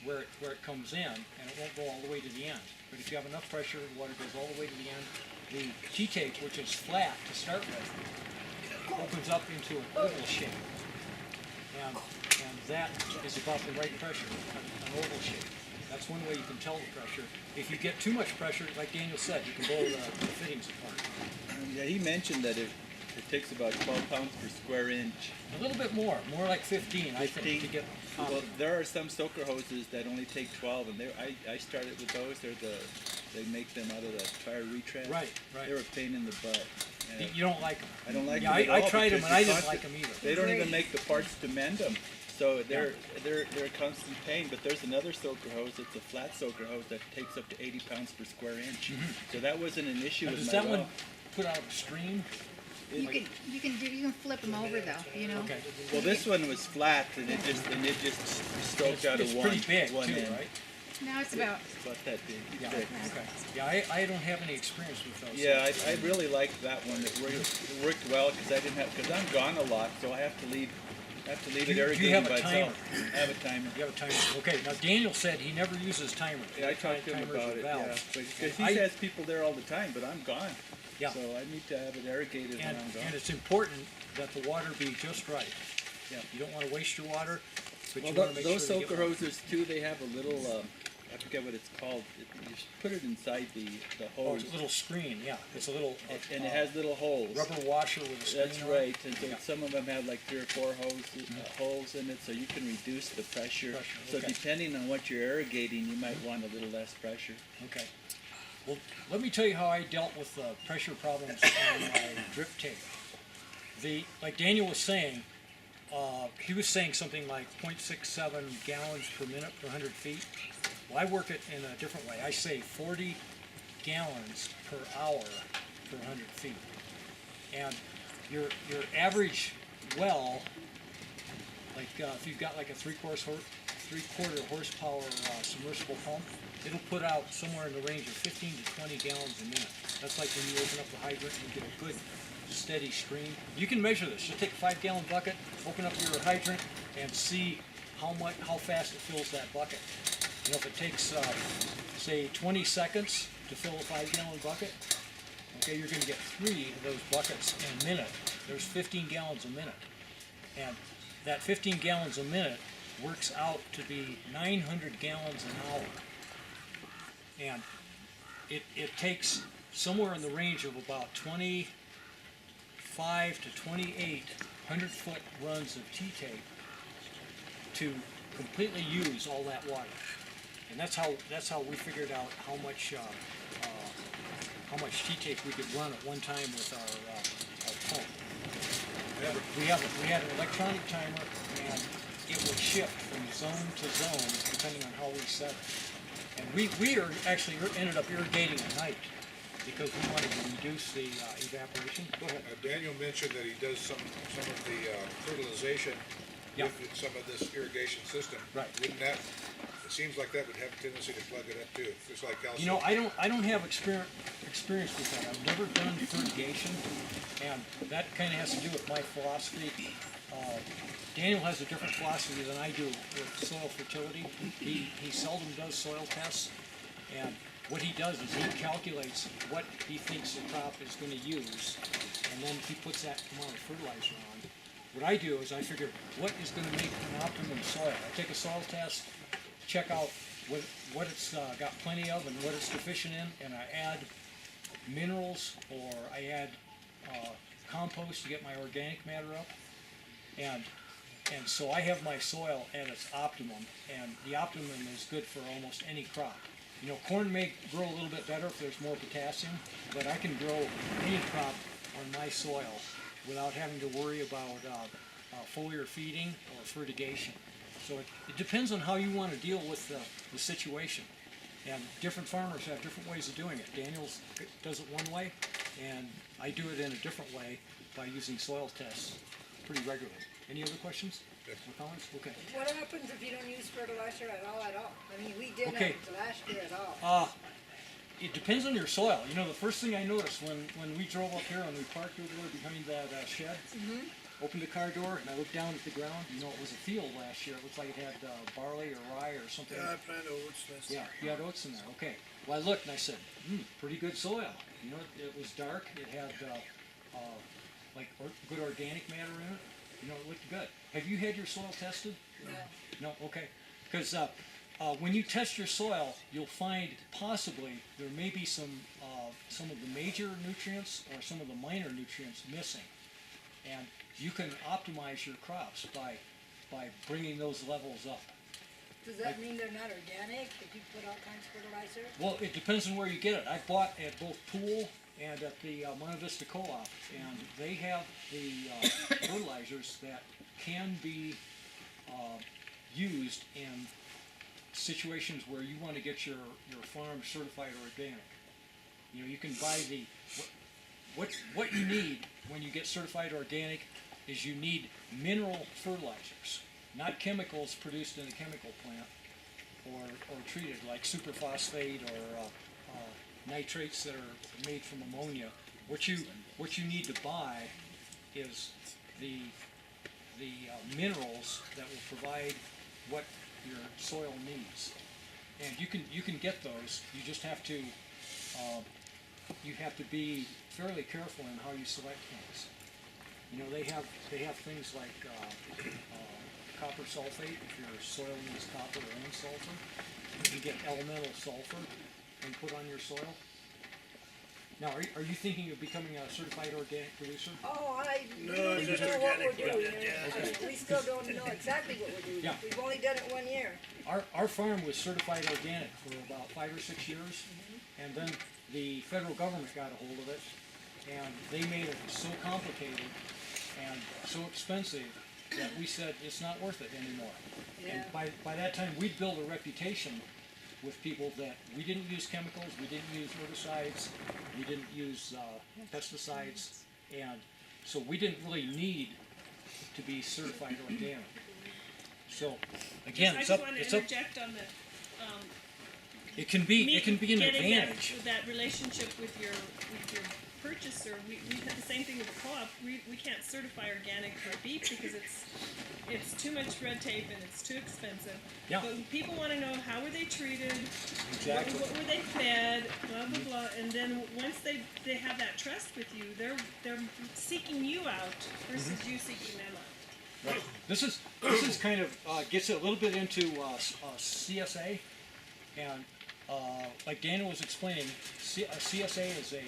[SPEAKER 1] where it comes in, and it won't go all the way to the end. But if you have enough pressure, the water goes all the way to the end. The T-tape, which is flat to start with, opens up into an oval shape. that is about the right pressure, an oval shape. That's one way you can tell the pressure. If you get too much pressure, like Daniel said, you can blow the fittings apart.
[SPEAKER 10] Yeah, he mentioned that it takes about 12 pounds per square inch.
[SPEAKER 1] A little bit more like 15, I think, to get.
[SPEAKER 10] Well, there are some soaker hoses that only take 12, and I started with those. They make them out of the tire retread.
[SPEAKER 1] Right.
[SPEAKER 10] They're a pain in the butt.
[SPEAKER 1] You don't like them?
[SPEAKER 10] I don't like
[SPEAKER 1] them
[SPEAKER 10] them at all.
[SPEAKER 1] I tried them and I didn't
[SPEAKER 10] constant-
[SPEAKER 1] like them either.
[SPEAKER 10] They don't even make the parts to mend them. So they're a constant pain. But there's another soaker hose. It's a flat soaker hose that takes up to 80 pounds per square inch. So that wasn't an issue
[SPEAKER 1] Now,
[SPEAKER 10] with
[SPEAKER 1] does
[SPEAKER 10] my
[SPEAKER 1] that
[SPEAKER 10] well.
[SPEAKER 1] one put out a stream?
[SPEAKER 3] You can flip them over though, you know.
[SPEAKER 1] Okay.
[SPEAKER 10] Well, this one was flat, and it just stroked out
[SPEAKER 1] It's
[SPEAKER 10] of one
[SPEAKER 1] pretty big
[SPEAKER 10] one
[SPEAKER 1] too,
[SPEAKER 10] end.
[SPEAKER 1] right?
[SPEAKER 3] Now it's about
[SPEAKER 10] It's about that big.
[SPEAKER 1] Yeah.
[SPEAKER 10] thick.
[SPEAKER 1] Okay. Yeah, I don't have any experience with those.
[SPEAKER 10] Yeah, I really liked that one. It worked well because I'm gone a lot, so I have to leave it
[SPEAKER 1] Do you
[SPEAKER 10] irrigating
[SPEAKER 1] have a
[SPEAKER 10] by
[SPEAKER 1] timer?
[SPEAKER 10] itself. I have a timer.
[SPEAKER 1] You have a timer. Okay. Now Daniel said he never uses timers.
[SPEAKER 10] Yeah, I talked to him
[SPEAKER 1] Timers
[SPEAKER 10] about
[SPEAKER 1] with
[SPEAKER 10] it. Yeah,
[SPEAKER 1] valves.
[SPEAKER 10] because he
[SPEAKER 1] I-
[SPEAKER 10] has people there all the time, but I'm gone.
[SPEAKER 1] Yeah.
[SPEAKER 10] So I need to have it irrigated when
[SPEAKER 1] And
[SPEAKER 10] I'm gone.
[SPEAKER 1] it's important that the water be just right.
[SPEAKER 10] Yeah.
[SPEAKER 1] You don't want to waste your water, but
[SPEAKER 10] Well,
[SPEAKER 1] you want to make
[SPEAKER 10] those
[SPEAKER 1] sure to
[SPEAKER 10] soaker
[SPEAKER 1] get one.
[SPEAKER 10] hoses too, they have a little. I forget what it's called. You just put it inside the
[SPEAKER 1] Oh,
[SPEAKER 10] hose,
[SPEAKER 1] it's a little screen. Yeah, it's a little.
[SPEAKER 10] and it has little holes.
[SPEAKER 1] rubber washer with a screen.
[SPEAKER 10] That's
[SPEAKER 1] on it.
[SPEAKER 10] right, and so
[SPEAKER 1] Yeah.
[SPEAKER 10] some of them have like 3 or 4 holes in it, so you can reduce the pressure. So
[SPEAKER 1] okay.
[SPEAKER 10] depending on what you're irrigating, you might want a little less pressure.
[SPEAKER 1] Okay. Well, let me tell you how I dealt with pressure problems on my drip tape. Like Daniel was saying, he was saying something like 0.67 gallons per minute per 100 feet. Well, I work it in a different way. I say 40 gallons per hour per 100 feet. And your average well, like if you've got like a three-quarter horsepower submersible pump, it'll put out somewhere in the range of 15 to 20 gallons a minute. That's like when you open up the hydrant and you get a good steady stream. You can measure this. Just take a 5-gallon bucket, open up your hydrant, and see how fast it fills that bucket. You know, if it takes, say, 20 seconds to fill a 5-gallon bucket, okay, you're going to get 3 of those buckets in a minute. There's 15 gallons a minute. And that 15 gallons a minute works out to be 900 gallons an hour. And it takes somewhere in the range of about 25 to 28 100-foot runs of T-tape to completely use all that water. And that's how we figured out how much T-tape we could run at one time with our pump. We had an electronic timer, and it would shift from zone to zone depending on how we set it. And we actually ended up irrigating at night because we wanted to reduce the evaporation. Go ahead.
[SPEAKER 7] Daniel mentioned that he does some of the fertilization with some of this irrigation system.
[SPEAKER 1] Right.
[SPEAKER 7] Wouldn't that? It seems like that would have a tendency to plug it up too, just like calcium.
[SPEAKER 1] You know, I don't have experience with that. I've never done fertigation, and that kind of has to do with my philosophy. Daniel has a different philosophy than I do with soil fertility. He seldom does soil tests, and what he does is he calculates what he thinks the crop is going to use, and then he puts that amount of fertilizer on. What I do is I figure what is going to make an optimum soil. I take a soil test, check out what it's got plenty of and what it's deficient in, and I add minerals or I add compost to get my organic matter up, and so I have my soil at its optimum, and the optimum is good for almost any crop. You know, corn may grow a little bit better if there's more potassium, but I can grow any crop on my soil without having to worry about foliar feeding or fertigation. So it depends on how you want to deal with the situation. And different farmers have different ways of doing it. Daniel does it one way, and I do it in a different way by using soil tests pretty regularly. Any other questions or comments? Okay.
[SPEAKER 4] What happens if you don't use fertilizer at all? I mean, we didn't
[SPEAKER 1] Okay.
[SPEAKER 4] last year at all.
[SPEAKER 1] It depends on your soil. You know, the first thing I noticed when we drove up here and we parked over there behind that shed, opened the car door, and I looked down at the ground. You know, it was a field last year. It looked like it had barley or rye or something.
[SPEAKER 9] Yeah, I planted oats last
[SPEAKER 1] Yeah, you had oats in there. Okay. Well, I looked and I said, pretty good soil. You know, it was dark. It had good organic matter in it. You know, it looked good. have you had your soil tested?
[SPEAKER 4] No.
[SPEAKER 1] No, okay. Because when you test your soil, you'll find possibly there may be some of the major nutrients or some of the minor nutrients missing. And you can optimize your crops by bringing those levels up.
[SPEAKER 4] Does that mean they're not organic, if you put all kinds of fertilizer?
[SPEAKER 1] Well, it depends on where you get it. I bought at both Pool and at the Monte Vista Co-op, and they have the fertilizers that can be used in situations where you want to get your farm certified organic. You know, you can buy the what you need when you get certified organic is you need mineral fertilizers, not chemicals produced in a chemical plant or treated like superphosphate or nitrates that are made from ammonia. What you need to buy is the minerals that will provide what your soil needs, and you can get those. You just have to be fairly careful in how you select things. You know, they have things like copper sulfate if your soil needs copper and sulfur. You get elemental sulfur and put on your soil. Now, are you thinking of becoming a certified organic producer?
[SPEAKER 4] Oh, we
[SPEAKER 9] No,
[SPEAKER 4] don't even
[SPEAKER 9] just
[SPEAKER 4] know what we're
[SPEAKER 9] organic,
[SPEAKER 4] doing.
[SPEAKER 9] yeah.
[SPEAKER 4] I mean, we still don't know exactly what we're doing.
[SPEAKER 1] Yeah.
[SPEAKER 4] We've only done it 1 year.
[SPEAKER 1] Our farm was certified organic for about 5 or 6 years, and then the federal government got a hold of it, and they made it so complicated and so expensive that we said it's not worth it anymore.
[SPEAKER 4] Yeah.
[SPEAKER 1] And by that time, we'd built a reputation with people that we didn't use chemicals, we didn't use herbicides, we didn't use pesticides, and so we didn't really need to be certified organic. So again,
[SPEAKER 2] I
[SPEAKER 1] it's
[SPEAKER 2] just
[SPEAKER 1] up.
[SPEAKER 2] want to
[SPEAKER 1] It's up.
[SPEAKER 2] interject on the
[SPEAKER 1] It can be an
[SPEAKER 2] getting
[SPEAKER 1] advantage.
[SPEAKER 2] that relationship with your purchaser. We had the same thing with the co-op. We can't certify organic for beef because it's too much red tape and it's too expensive.
[SPEAKER 1] Yeah.
[SPEAKER 2] But people want to know how were they treated,
[SPEAKER 1] Exactly.
[SPEAKER 2] what were they fed, blah blah blah, and then once they have that trust with you, they're seeking you out versus you seeking them out.
[SPEAKER 1] Right. This is kind of gets a little bit into CSA, and like Daniel was explaining, CSA is a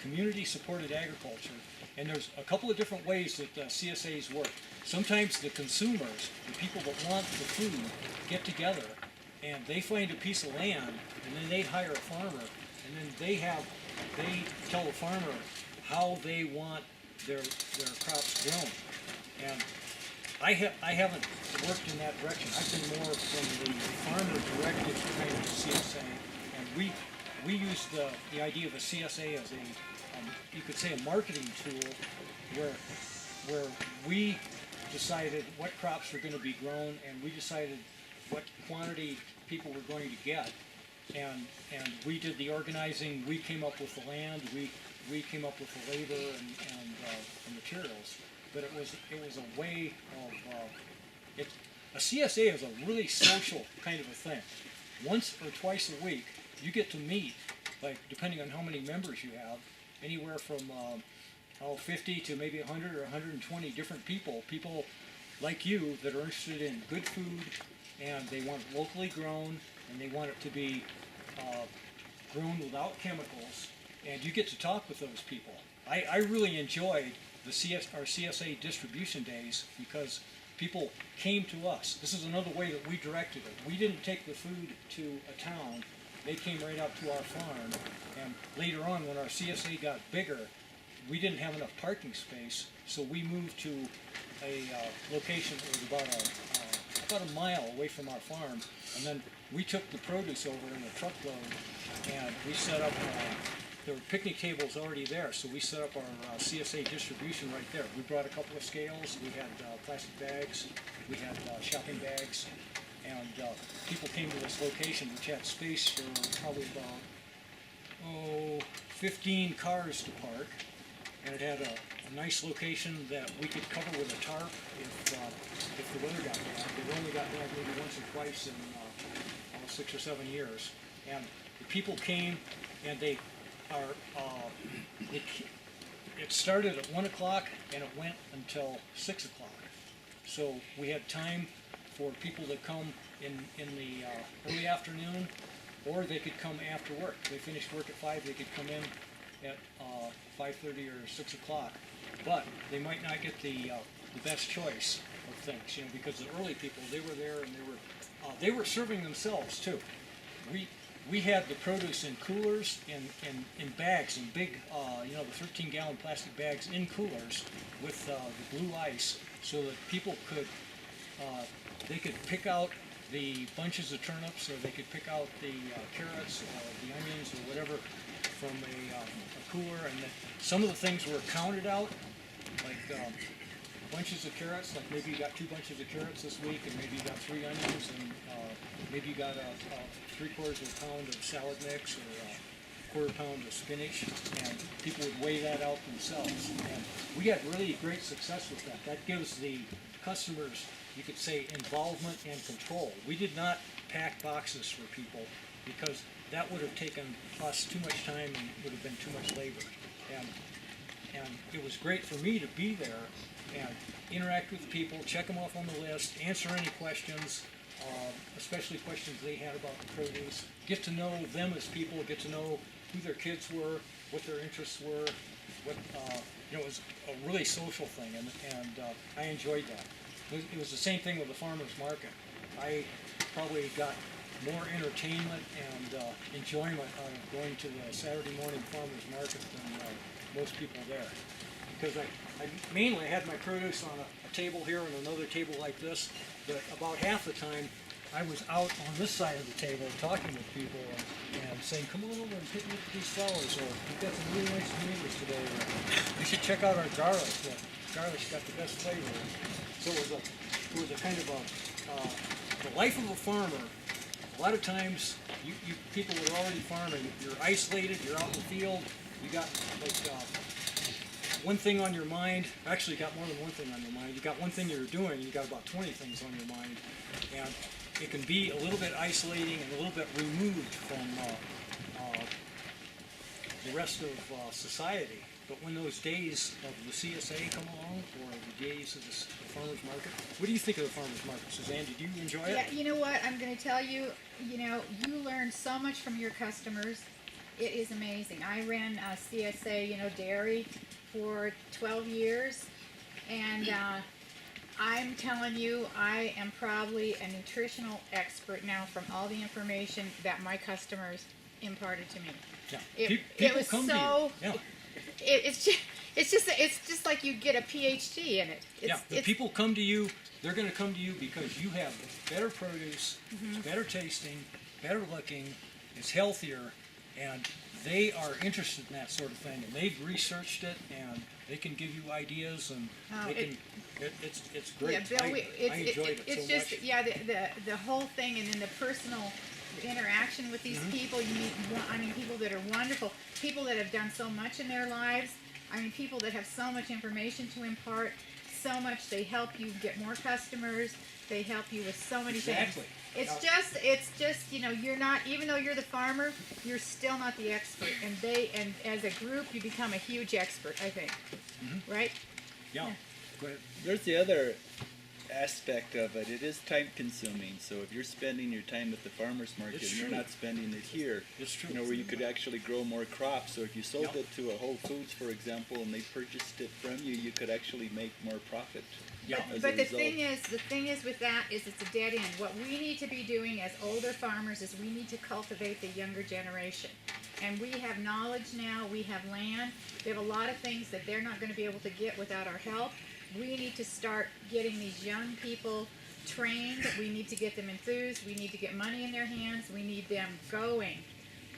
[SPEAKER 1] community-supported agriculture, and there's a couple of different ways that CSAs work. Sometimes the consumers, the people that want the food, get together, and they find a piece of land, and then they hire a farmer, and then they tell the farmer how they want their crops grown. And I haven't worked in that direction. I've been more from the farmer-directed kind of CSA, and we use the idea of a CSA as you could say a marketing tool, where we decided what crops were going to be grown, and we decided what quantity people were going to get, and we did the organizing. We came up with the land. We came up with the labor and the materials. But it was a way of a CSA is a really social kind of a thing. Once or twice a week, you get to meet, like depending on how many members you have, anywhere from 50 to maybe 100 or 120 different people like you that are interested in good food, and they want it locally grown, and they want it to be grown without chemicals, and you get to talk with those people. I really enjoyed our CSA distribution days because people came to us. This is another way that we directed it. We didn't take the food to a town. They came right up to our farm, and later on when our CSA got bigger, we didn't have enough parking space, so we moved to a location that was about a mile away from our farm, and then we took the produce over in a truckload, and we set up there were picnic tables already there, so we set up our CSA distribution right there. We brought a couple of scales, we had plastic bags, we had shopping bags, and people came to this location which had space for probably about 15 cars to park, and it had a nice location that we could cover with a tarp if the weather got bad. They only got bad maybe once or twice in 6 or 7 years, and the people came, and it started at 1 o'clock and it went until 6 o'clock. So we had time for people to come in the early afternoon, or they could come after work. They finished work at 5, they could come in at 5:30 or 6 o'clock. But they might not get the best choice of things, because the early people, they were there and they were serving themselves too. We had the produce in coolers, in bags, in big, the 13-gallon plastic bags in coolers with the blue ice, so that people could, they could pick out the bunches of turnips, or they could pick out the carrots or the onions or whatever from a cooler, and some of the things were counted out, like bunches of carrots, like maybe you got 2 bunches of carrots this week, and maybe you got 3 onions, and maybe you got a 3/4 of a pound of salad mix, or a 1/4 pound of spinach, and people would weigh that out themselves. And we had really great success with that. That gives the customers, you could say, involvement and control. We did not pack boxes for people, because that would have taken us too much time and would have been too much labor. And it was great for me to be there and interact with people, check them off on the list, answer any questions, especially questions they had about the produce, get to know them as people, get to know who their kids were, what their interests were, it was a really social thing, and I enjoyed that. It was the same thing with the farmers market. I probably got more entertainment and enjoyment out of going to the Saturday morning farmers market than most people there, because I mainly had my produce on a table here and another table like this, but about half the time I was out on this side of the table talking with people and saying, come on over and pick me up these flowers, or we've got some really nice tomatoes today, or you should check out our garlic. The garlic's got the best flavor. So it was a kind of the life of a farmer. A lot of times, you people that are already farming, you're isolated, you're out in the field, you got like one thing on your mind. Actually, you got more than one thing on your mind. You got one thing you're doing, you got about 20 things on your mind, and it can be a little bit isolating and a little bit removed from the rest of society. But when those days of the CSA come along, or the days of the farmers market, what do you think of the farmers market, Suzanne? Did you enjoy it?
[SPEAKER 3] Yeah, you know what? I'm going to tell you, you learn so much from your customers. It is amazing. I ran CSA, dairy for 12 years, and I'm telling you, I am probably a nutritional expert now from all the information that my customers imparted to me.
[SPEAKER 1] Yeah.
[SPEAKER 3] It
[SPEAKER 1] People
[SPEAKER 3] was
[SPEAKER 1] come
[SPEAKER 3] so.
[SPEAKER 1] to you. Yeah.
[SPEAKER 3] It's just like you get a PhD in it.
[SPEAKER 1] The people come to you. They're going to come to you because you have better produce, it's better tasting, better looking, it's healthier, and they are interested in that sort of thing. And they've researched it, and they can give you ideas, and it's great.
[SPEAKER 3] Yeah, Bill,
[SPEAKER 1] I enjoyed it so much.
[SPEAKER 3] Yeah, the whole thing, and then the personal interaction with these people. You meet, people that are wonderful, people that have done so much in their lives. People that have so much information to impart, so much. They help you get more customers. They help you with so many things. It's just, you're not, even though you're the farmer, you're still not the expert. And as a group, you become a huge expert, I think. Right?
[SPEAKER 1] Yeah. Go ahead.
[SPEAKER 10] There's the other aspect of it. It is time consuming. So if you're spending your time at the farmer's market and you're not spending it here,
[SPEAKER 1] it's true.
[SPEAKER 10] Where you could actually grow more crops. So if you sold it to a Whole Foods, for example, and they purchased it from you, you could actually make more profit.
[SPEAKER 1] Yeah.
[SPEAKER 3] But the thing is with that is it's a dead end. What we need to be doing as older farmers is we need to cultivate the younger generation. And we have knowledge now, we have land, we have a lot of things that they're not going to be able to get without our help. We need to start getting these young people trained, we need to get them enthused, we need to get money in their hands, we need them going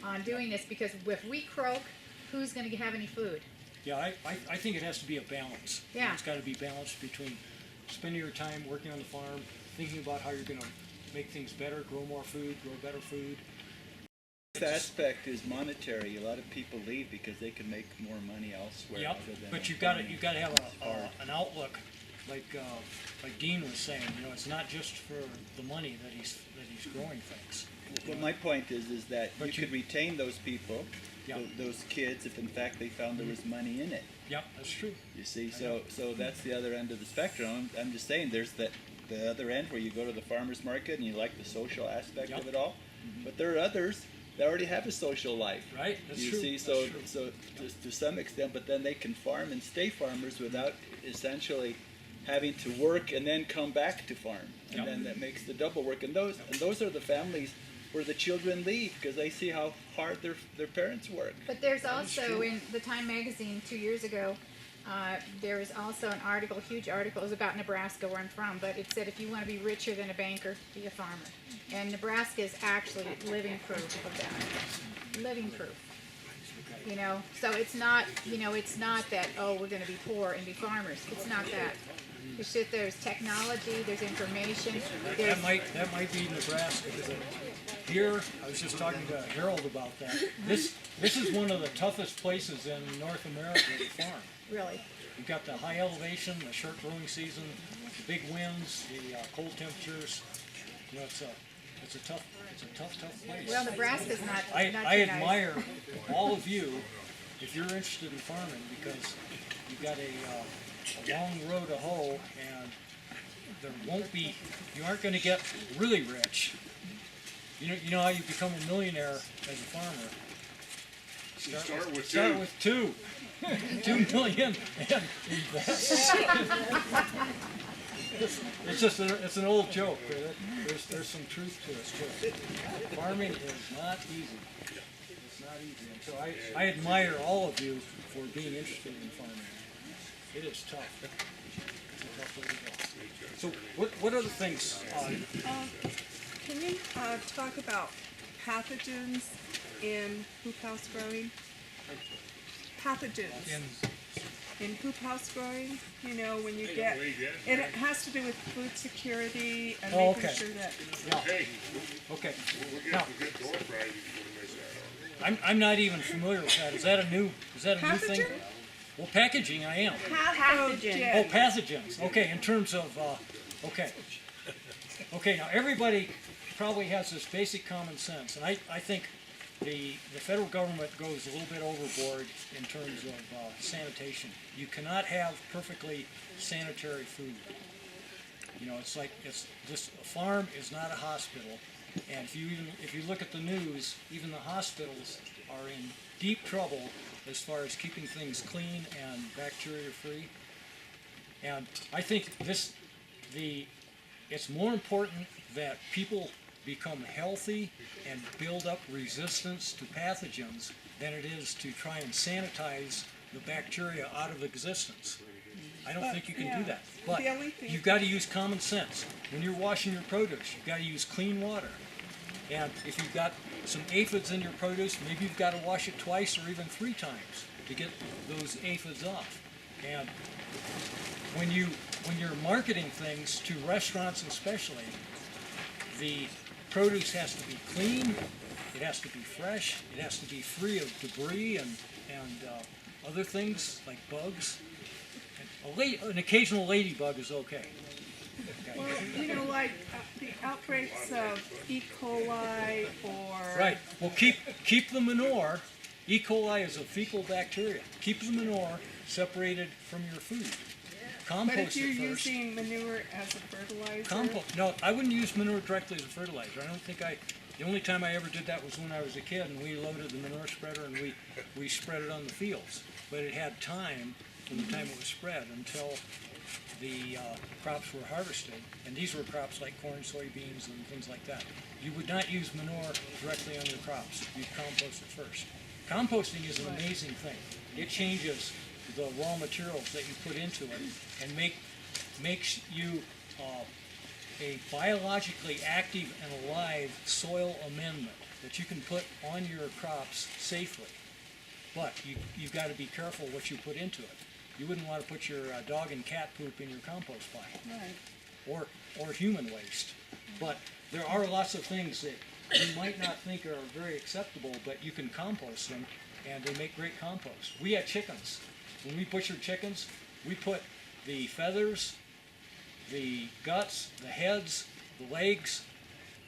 [SPEAKER 3] on doing this, because if we croak, who's going to have any food?
[SPEAKER 1] Yeah, I think it has to be a balance.
[SPEAKER 3] Yeah.
[SPEAKER 1] It's got to be balanced between spending your time working on the farm, thinking about how you're going to make things better, grow more food, grow better food.
[SPEAKER 10] This aspect is monetary. A lot of people leave because they can make more money elsewhere.
[SPEAKER 1] Yep. But you've got to have an outlook, like Dean was saying. It's not just for the money that he's growing things.
[SPEAKER 10] Well, my point is that
[SPEAKER 1] But
[SPEAKER 10] you could retain those people,
[SPEAKER 1] Yeah.
[SPEAKER 10] those kids, if in fact they found there was money in it.
[SPEAKER 1] Yep, that's true.
[SPEAKER 10] You see, so that's the other end of the spectrum. I'm just saying, there's the other end where you go to the farmer's market and you like the social aspect
[SPEAKER 1] Yep.
[SPEAKER 10] of it all. But there are others that already have a social life.
[SPEAKER 1] Right, that's
[SPEAKER 10] You
[SPEAKER 1] true.
[SPEAKER 10] see,
[SPEAKER 1] That's
[SPEAKER 10] so
[SPEAKER 1] true.
[SPEAKER 10] so to some extent, but then they can farm and stay farmers without essentially having to work and then come back to farm, and
[SPEAKER 1] Yep.
[SPEAKER 10] then that makes the double work. And those are the families where the children leave because they see how hard their parents work.
[SPEAKER 3] But there's also in the Time magazine 2 years ago, there was also an article, huge article, it was about Nebraska where I'm from, but it said if you want to be richer than a banker, be a farmer. And Nebraska is actually living proof of that. Living proof. You know, so it's not, it's not that, oh, we're going to be poor and be farmers. It's not that. It's just there's technology, there's information, there's
[SPEAKER 1] That might be Nebraska. Because here, I was just talking to Harold about that. This is one of the toughest places in North America to farm.
[SPEAKER 3] really.
[SPEAKER 1] You've got the high elevation, the short growing season, the big winds, the cold temperatures. You know, it's a tough place.
[SPEAKER 3] Well, Nebraska's not
[SPEAKER 1] I
[SPEAKER 3] too nice.
[SPEAKER 1] admire all of you if you're interested in farming because you've got a long row to hoe and there won't be, you aren't going to get really rich. You know how you become a millionaire as a farmer?
[SPEAKER 5] Start with
[SPEAKER 1] Start
[SPEAKER 5] two.
[SPEAKER 1] with two. 2 million and invest. It's an old joke, but there's some truth to it too. Farming is not easy. It's not easy. And so I admire all of you for being interested in farming. It is tough. It's a tough way to go. So what other things?
[SPEAKER 8] Can you talk about pathogens in hoop house growing? Pathogens in hoop house growing, you know, when you get, it has to do with food security and
[SPEAKER 1] Oh,
[SPEAKER 8] making
[SPEAKER 1] okay.
[SPEAKER 8] sure that,
[SPEAKER 5] Hey,
[SPEAKER 1] Okay.
[SPEAKER 5] we're
[SPEAKER 1] Now,
[SPEAKER 5] getting to get door Friday, you're gonna miss that.
[SPEAKER 1] I'm not even familiar with that. Is that a new thing?
[SPEAKER 8] Pathogen?
[SPEAKER 1] Well, packaging I am.
[SPEAKER 8] pathogen.
[SPEAKER 1] Oh, pathogens. Okay, in terms of, okay. Okay, now everybody probably has this basic common sense, and I think the federal government goes a little bit overboard in terms of sanitation. You cannot have perfectly sanitary food. You know, it's just a farm is not a hospital, and if you look at the news, even the hospitals are in deep trouble as far as keeping things clean and bacteria free. And I think it's more important that people become healthy and build up resistance to pathogens than it is to try and sanitize the bacteria out of existence. I don't think you can do that. But
[SPEAKER 8] The only thing-
[SPEAKER 1] you've got to use common sense. When you're washing your produce, you've got to use clean water. And if you've got some aphids in your produce, maybe you've got to wash it twice or even 3 times to get those aphids off. And when you're marketing things to restaurants especially, the produce has to be clean, it has to be fresh, it has to be free of debris and other things like bugs. An occasional ladybug is okay.
[SPEAKER 8] Well, you know, like the outbreaks of E. coli or...
[SPEAKER 1] Right. Well, keep the manure. E. coli is a fecal bacteria. Keep the manure separated from your food. Compost
[SPEAKER 8] But if you're
[SPEAKER 1] it first.
[SPEAKER 8] using manure as a fertilizer...
[SPEAKER 1] No, I wouldn't use manure directly as a fertilizer. I don't think the only time I ever did that was when I was a kid and we loaded the manure spreader and we spread it on the fields. But it had time from the time it was spread until the crops were harvested. And these were crops like corn, soybeans, and things like that. You would not use manure directly on your crops. You'd compost it first. Composting is an amazing thing. It changes the raw materials that you put into it and makes you a biologically active and alive soil amendment that you can put on your crops safely. But you've got to be careful what you put into it. You wouldn't want to put your dog and cat poop in your compost pile.
[SPEAKER 8] Right.
[SPEAKER 1] Or human waste. But there are lots of things that you might not think are very acceptable, but you can compost them and they make great compost. We had chickens. When we butchered chickens, we put the feathers, the guts, the heads, the legs,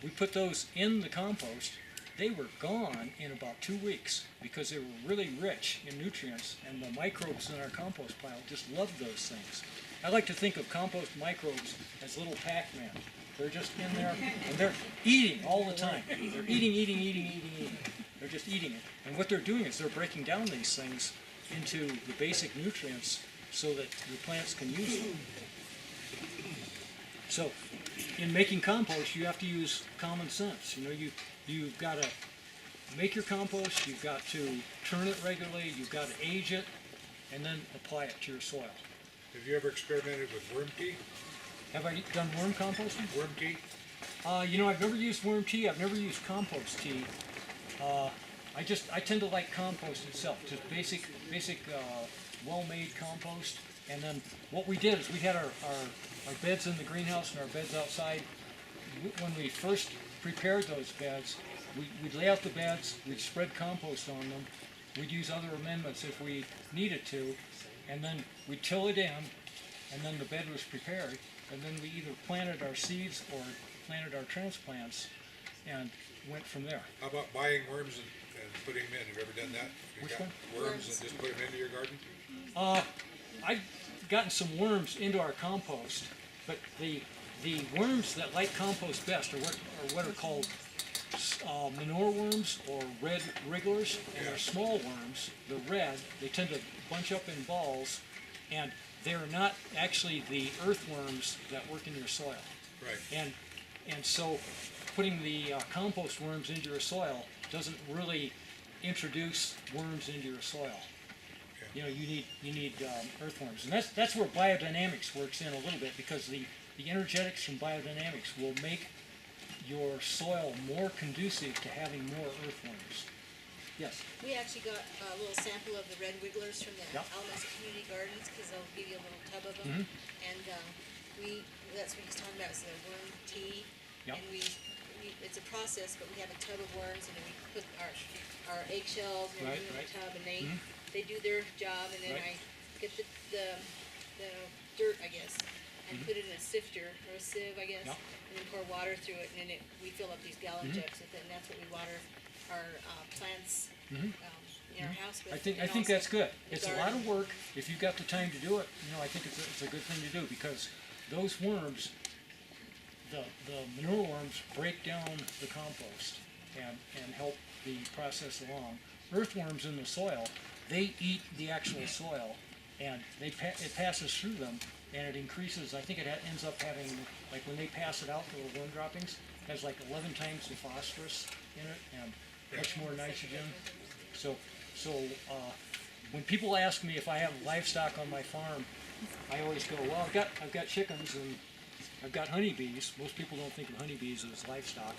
[SPEAKER 1] we put those in the compost they were gone in about 2 weeks because they were really rich in nutrients, and the microbes in our compost pile just loved those things. I like to think of compost microbes as little Pac-Man. They're just in there, and they're eating all the time. They're eating. They're just eating it. And what they're doing is they're breaking down these things into the basic nutrients so that your plants can use them. So, in making compost, you have to use common sense. You know, you've got to make your compost, you've got to turn it regularly, you've got to age it, and then apply it to your soil.
[SPEAKER 7] Have you ever experimented with worm tea?
[SPEAKER 1] Have I done worm composting?
[SPEAKER 7] Worm tea?
[SPEAKER 1] You know, I've never used worm tea. I've never used compost tea. I tend to like compost itself, just basic, well-made compost. And then what we did is we had our beds in the greenhouse and our beds outside. When we first prepared those beds, we'd lay out the beds, we'd spread compost on them, we'd use other amendments if we needed to, and then we'd till it in, and then the bed was prepared, and then we either planted our seeds or planted our transplants and went from there.
[SPEAKER 7] How about buying worms and putting them in? Have you ever done that? You
[SPEAKER 1] Which
[SPEAKER 7] got
[SPEAKER 1] one?
[SPEAKER 7] worms and just put them into your garden?
[SPEAKER 1] I've gotten some worms into our compost, but the worms that like compost best are what are called manure worms or red wrigglers, and they're small worms. They're red. They tend to bunch up in balls, and they're not actually the earthworms that work in your soil.
[SPEAKER 7] Right.
[SPEAKER 1] And so putting the compost worms into your soil doesn't really introduce worms into your soil. You know, you need earthworms, and that's where biodynamics works in a little bit, because the energetics from biodynamics will make your soil more conducive to having more earthworms. Yes.
[SPEAKER 4] We actually got a little sample of the red wigglers from the
[SPEAKER 1] Yep.
[SPEAKER 4] Almas Community Gardens, because they'll give you a little tub of them. And that's what he's talking about, is the worm tea.
[SPEAKER 1] Yep.
[SPEAKER 4] And it's a process, but we have a tub of worms, and then we put our eggshells and everything in
[SPEAKER 1] Right.
[SPEAKER 4] the tub, and they do their job, and then
[SPEAKER 1] Right.
[SPEAKER 4] I get the dirt, I guess, and put it in a sifter, or a sieve, I guess,
[SPEAKER 1] Yep.
[SPEAKER 4] and then pour water through it, and then we fill up these gallon jugs with it, and that's what we water our plants in our house with.
[SPEAKER 1] I think
[SPEAKER 4] and also
[SPEAKER 1] that's good.
[SPEAKER 4] the
[SPEAKER 1] It's a lot
[SPEAKER 4] garden.
[SPEAKER 1] of work. If you've got the time to do it, you know, I think it's a good thing to do, because those worms, the manure worms, break down the compost and help the process along. Earthworms in the soil, they eat the actual soil, and it passes through them, and it increases. I think it ends up having, like when they pass it out, the little worm droppings, it has like 11 times the phosphorus in it and much more nitrogen. So when people ask me if I have livestock on my farm, I always go, well, I've got chickens and I've got honeybees. Most people don't think of honeybees as livestock.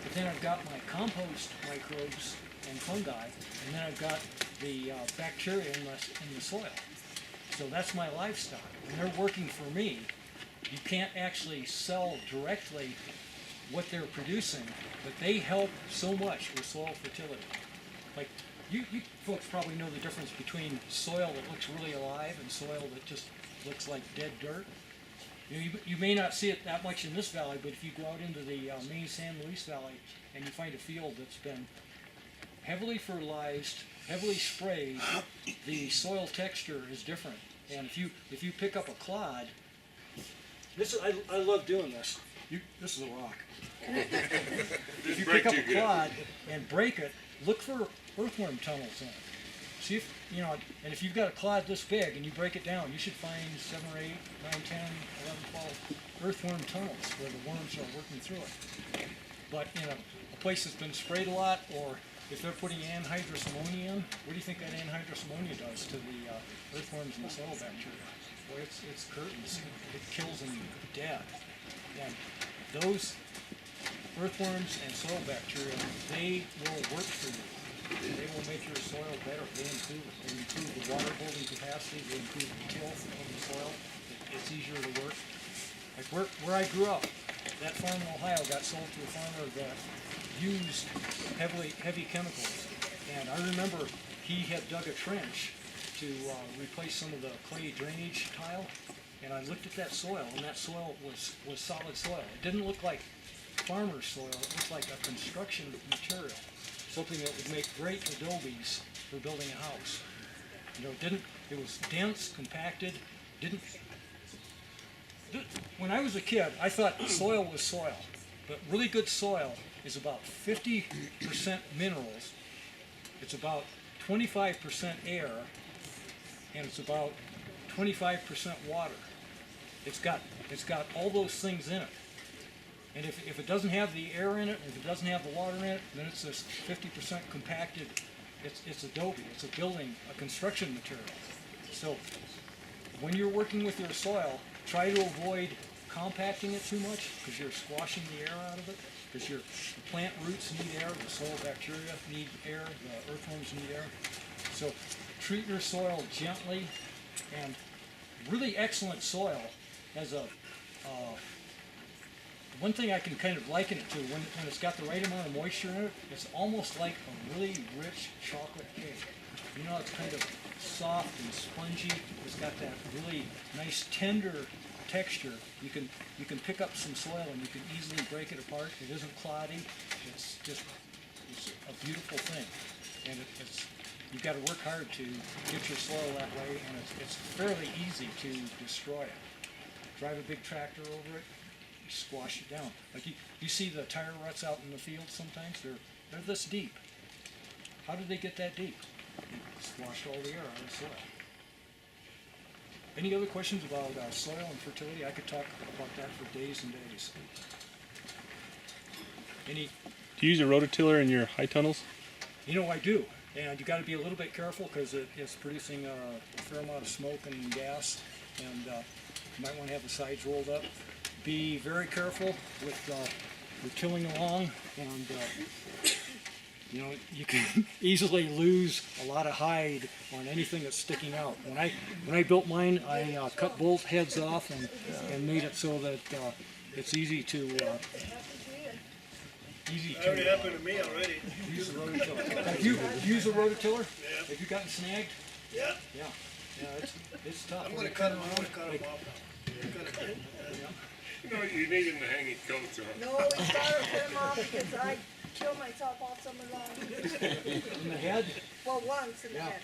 [SPEAKER 1] But then I've got my compost microbes and fungi, and then I've got the bacteria in the soil. So that's my livestock, and they're working for me. You can't actually sell directly what they're producing, but they help so much with soil fertility. Like, you folks probably know the difference between soil that looks really alive and soil that just looks like dead dirt. You may not see it that much in this valley, but if you go out into the main San Luis Valley and you find a field that's been heavily fertilized, heavily sprayed, the soil texture is different. And if you pick up a clod, I love doing this. This is a rock. If you pick up a clod and break it, look for earthworm tunnels in it. See if, and if you've got a clod this big and you break it down, you should find 7 or 8, 9, 10, 11, 12 earthworm tunnels where the worms are working through it. But in a place that's been sprayed a lot, or if they're putting anhydrous ammonia in, what do you think that anhydrous ammonia does to the earthworms and the soil bacteria? Well, it's curtains. It kills them dead. And those earthworms and soil bacteria, they will work for you. They will make your soil better. They improve it. They improve the water holding capacity. They improve the tilth of the soil. It's easier to work. Like where I grew up, that farm in Ohio got sold to a farmer that used heavy chemicals. And I remember he had dug a trench to replace some of the clay drainage tile. And I looked at that soil, and that soil was solid soil. It didn't look like farmer's soil. It looked like a construction material. something that would make great adobes for building a house. You know, it was dense, compacted, when I was a kid, I thought soil was soil, but really good soil is about 50% minerals, it's about 25% air, and it's about 25% water. It's got all those things in it. And if it doesn't have the air in it, if it doesn't have the water in it, then it's this 50% compacted, it's adobe, it's a building, a construction material. So when you're working with your soil, try to avoid compacting it too much because you're squashing the air out of it, because the plant roots need air, the soil bacteria need air, the earthworms need air. So treat your soil gently, and really excellent soil has a one thing I can kind of liken it to, when it's got the right amount of moisture in it, it's almost like a really rich chocolate cake. You know, it's kind of soft and spongy. It's got that really nice tender texture. You can pick up some soil and you can easily break it apart. It isn't cloddy. It's a beautiful thing. And you've got to work hard to get your soil that way, and it's fairly easy to destroy it. Drive a big tractor over it, squash it down. Like you see the tire ruts out in the field sometimes, they're this deep. How did they get that deep? They squashed all the air out of the soil. Any other questions about soil and fertility? I could talk about that for days and days. Any?
[SPEAKER 5] Do you use a rototiller in your high tunnels?
[SPEAKER 1] You know, I do. And you got to be a little bit careful because it's producing a fair amount of smoke and gas, and you might want to have the sides rolled up. Be very careful with tilling along, and you know, you can easily lose a lot of hide on anything that's sticking out. When I built mine, I cut both heads off and made it so that it's easy to
[SPEAKER 9] That already happened to me already.
[SPEAKER 1] use the rototiller. Have you used a rototiller?
[SPEAKER 9] Yeah.
[SPEAKER 1] Have you gotten snagged?
[SPEAKER 9] Yeah.
[SPEAKER 1] Yeah. Yeah, it's tough.
[SPEAKER 9] I'm gonna cut them off now.
[SPEAKER 5] You know, you need him to hang his coats on.
[SPEAKER 11] No, we gotta put them off because I kill myself all summer long.
[SPEAKER 1] In the head?
[SPEAKER 11] Well, once in the
[SPEAKER 1] Yeah.
[SPEAKER 11] head.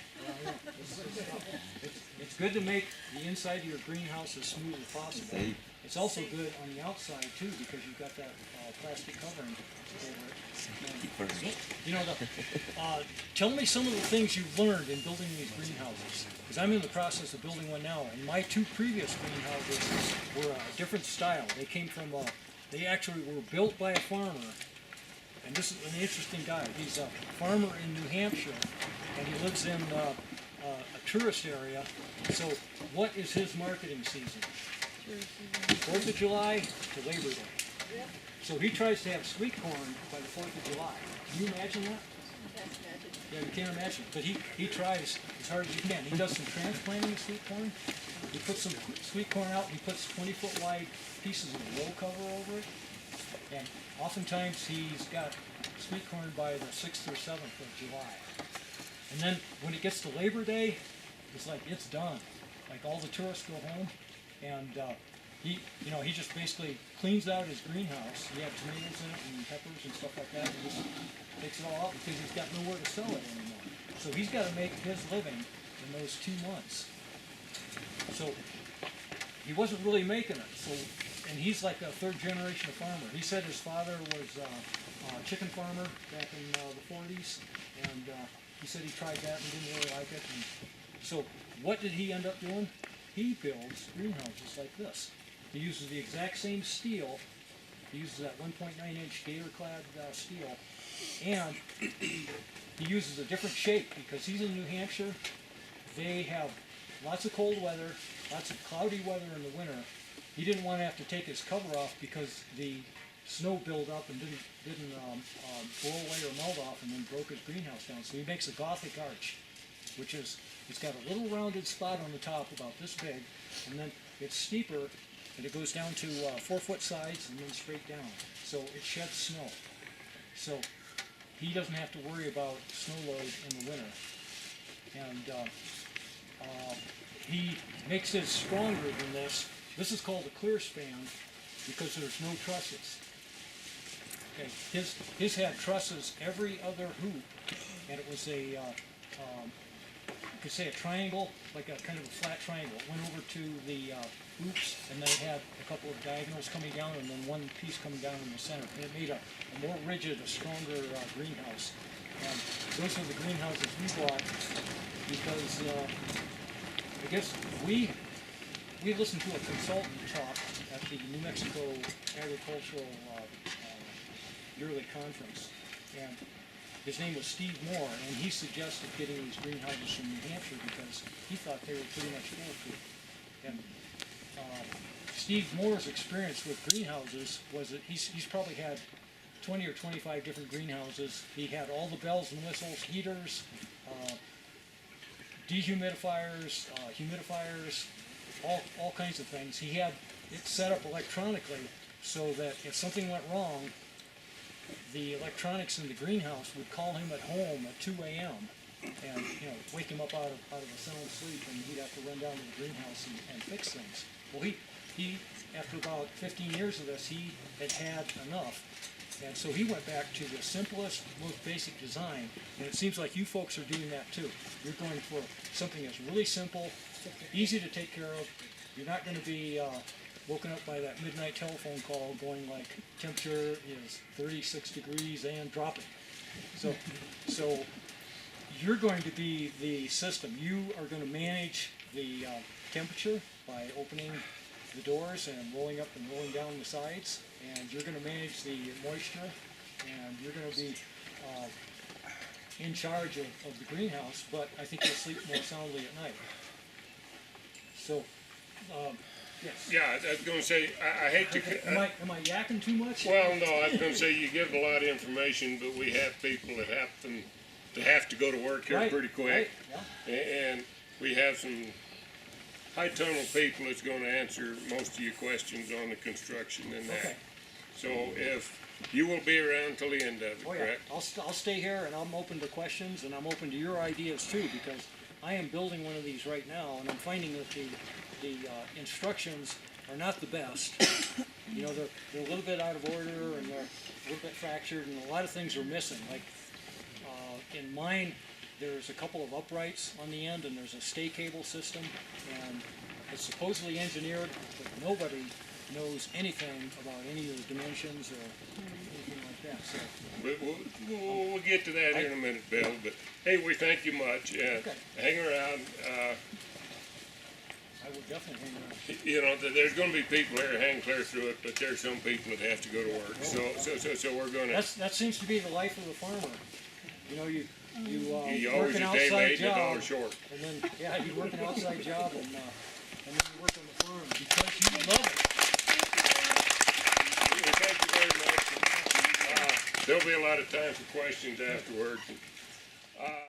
[SPEAKER 1] It's good to make the inside of your greenhouse as smooth as possible. It's also good on the outside too, because you've got that plastic covering over it. You know, tell me some of the things you've learned in building these greenhouses. Because I'm in the process of building one now, and my two previous greenhouses were a different style. They came from, they actually were built by a farmer. And this is an interesting guy. He's a farmer in New Hampshire, and he lives in a tourist area. So what is his marketing season? 4th of July to Labor Day. So he tries to have sweet corn by the 4th of July. Can you imagine that? Yeah, you can't imagine. But he tries as hard as he can. He does some transplanting of sweet corn. He puts some sweet corn out, and he puts 20-foot wide pieces of roll cover over it. And oftentimes he's got sweet corn by the 6th or 7th of July. And then when it gets to Labor Day, it's like it's done. Like all the tourists go home, and he just basically cleans out his greenhouse. He has tomatoes in it and peppers and stuff like that, and just takes it all out because he's got nowhere to sell it anymore. So he's got to make his living in those 2 months. So he wasn't really making it. So, and he's like a third generation of farmer. He said his father was a chicken farmer back in the 40s, and he said he tried that and didn't really like it. And so what did he end up doing? He builds greenhouses like this. He uses the exact same steel. He uses that 1.9-inch gator-clad steel, and he uses a different shape because he's in New Hampshire. They have lots of cold weather, lots of cloudy weather in the winter. He didn't want to have to take his cover off because the snow built up and didn't blow away or melt off, and then broke his greenhouse down. So he makes a Gothic arch, which is, it's got a little rounded spot on the top about this big, and then it's steeper, and it goes down to 4-foot sides and then straight down. So it sheds snow. So he doesn't have to worry about snow load in the winter. And he makes it stronger than this. This is called a clear span because there's no trusses. and his had trusses every other hoop, and it was a, you could say a triangle, like a kind of a flat triangle. It went over to the hoops, and then it had a couple of diagonals coming down, and then one piece coming down in the center. And it made a more rigid, a stronger greenhouse. And those are the greenhouses we bought because I guess we listened to a consultant talk at the New Mexico Agricultural yearly conference, and his name was Steve Moore, and he suggested getting these greenhouses from New Hampshire because he thought they were pretty much foolproof. And Steve Moore's experience with greenhouses was that he's probably had 20 or 25 different greenhouses. He had all the bells and whistles, heaters, dehumidifiers, humidifiers, all kinds of things. He had it set up electronically so that if something went wrong, the electronics in the greenhouse would call him at home at 2 a.m. and wake him up out of a sound sleep, and he'd have to run down to the greenhouse and fix things. Well, he after about 15 years of this, he had enough. And so he went back to the simplest, most basic design, and it seems like you folks are doing that too. You're going for something that's really simple, easy to take care of. You're not going to be woken up by that midnight telephone call going like temperature is 36 degrees and dropping. So you're going to be the system. You are going to manage the temperature by opening the doors and rolling up and rolling down the sides, and you're going to manage the moisture, and you're going to be in charge of the greenhouse, but I think you'll sleep more soundly at night. So, yes.
[SPEAKER 5] Yeah, I was going to say, I hate to...
[SPEAKER 1] Am I yakking too much?
[SPEAKER 5] Well, no, I was going to say you give a lot of information, but we have people that have to go to work here pretty quick.
[SPEAKER 1] Right. Yeah.
[SPEAKER 5] And we have some high tunnel people that's going to answer most of your questions on the construction and that.
[SPEAKER 1] Okay.
[SPEAKER 5] So if you will be around till the end of it,
[SPEAKER 1] Oh, yeah.
[SPEAKER 5] correct?
[SPEAKER 1] I'll stay here, and I'm open to questions, and I'm open to your ideas too, because I am building one of these right now, and I'm finding that the instructions are not the best. They're a little bit out of order, and they're a little bit fractured, and a lot of things are missing. Like in mine, there's a couple of uprights on the end, and there's a stay cable system, and it's supposedly engineered, but nobody knows anything about any of the dimensions or anything like that. So
[SPEAKER 5] We'll get to that here in a minute, Bill. But hey, we thank you much.
[SPEAKER 1] Okay.
[SPEAKER 5] Hang around.
[SPEAKER 1] I will definitely hang around.
[SPEAKER 5] There's going to be people here hang clear through it, but there's some people that have to go to work. So we're going to.
[SPEAKER 1] That seems to be the life of the farmer. You work
[SPEAKER 5] always
[SPEAKER 1] an
[SPEAKER 5] a day
[SPEAKER 1] outside
[SPEAKER 5] late and a
[SPEAKER 1] job,
[SPEAKER 5] dollar short.
[SPEAKER 1] and then you work an outside job, and then you work on the farm because you love it.
[SPEAKER 5] Well, thank you very much. There'll be a lot of time for questions afterwards.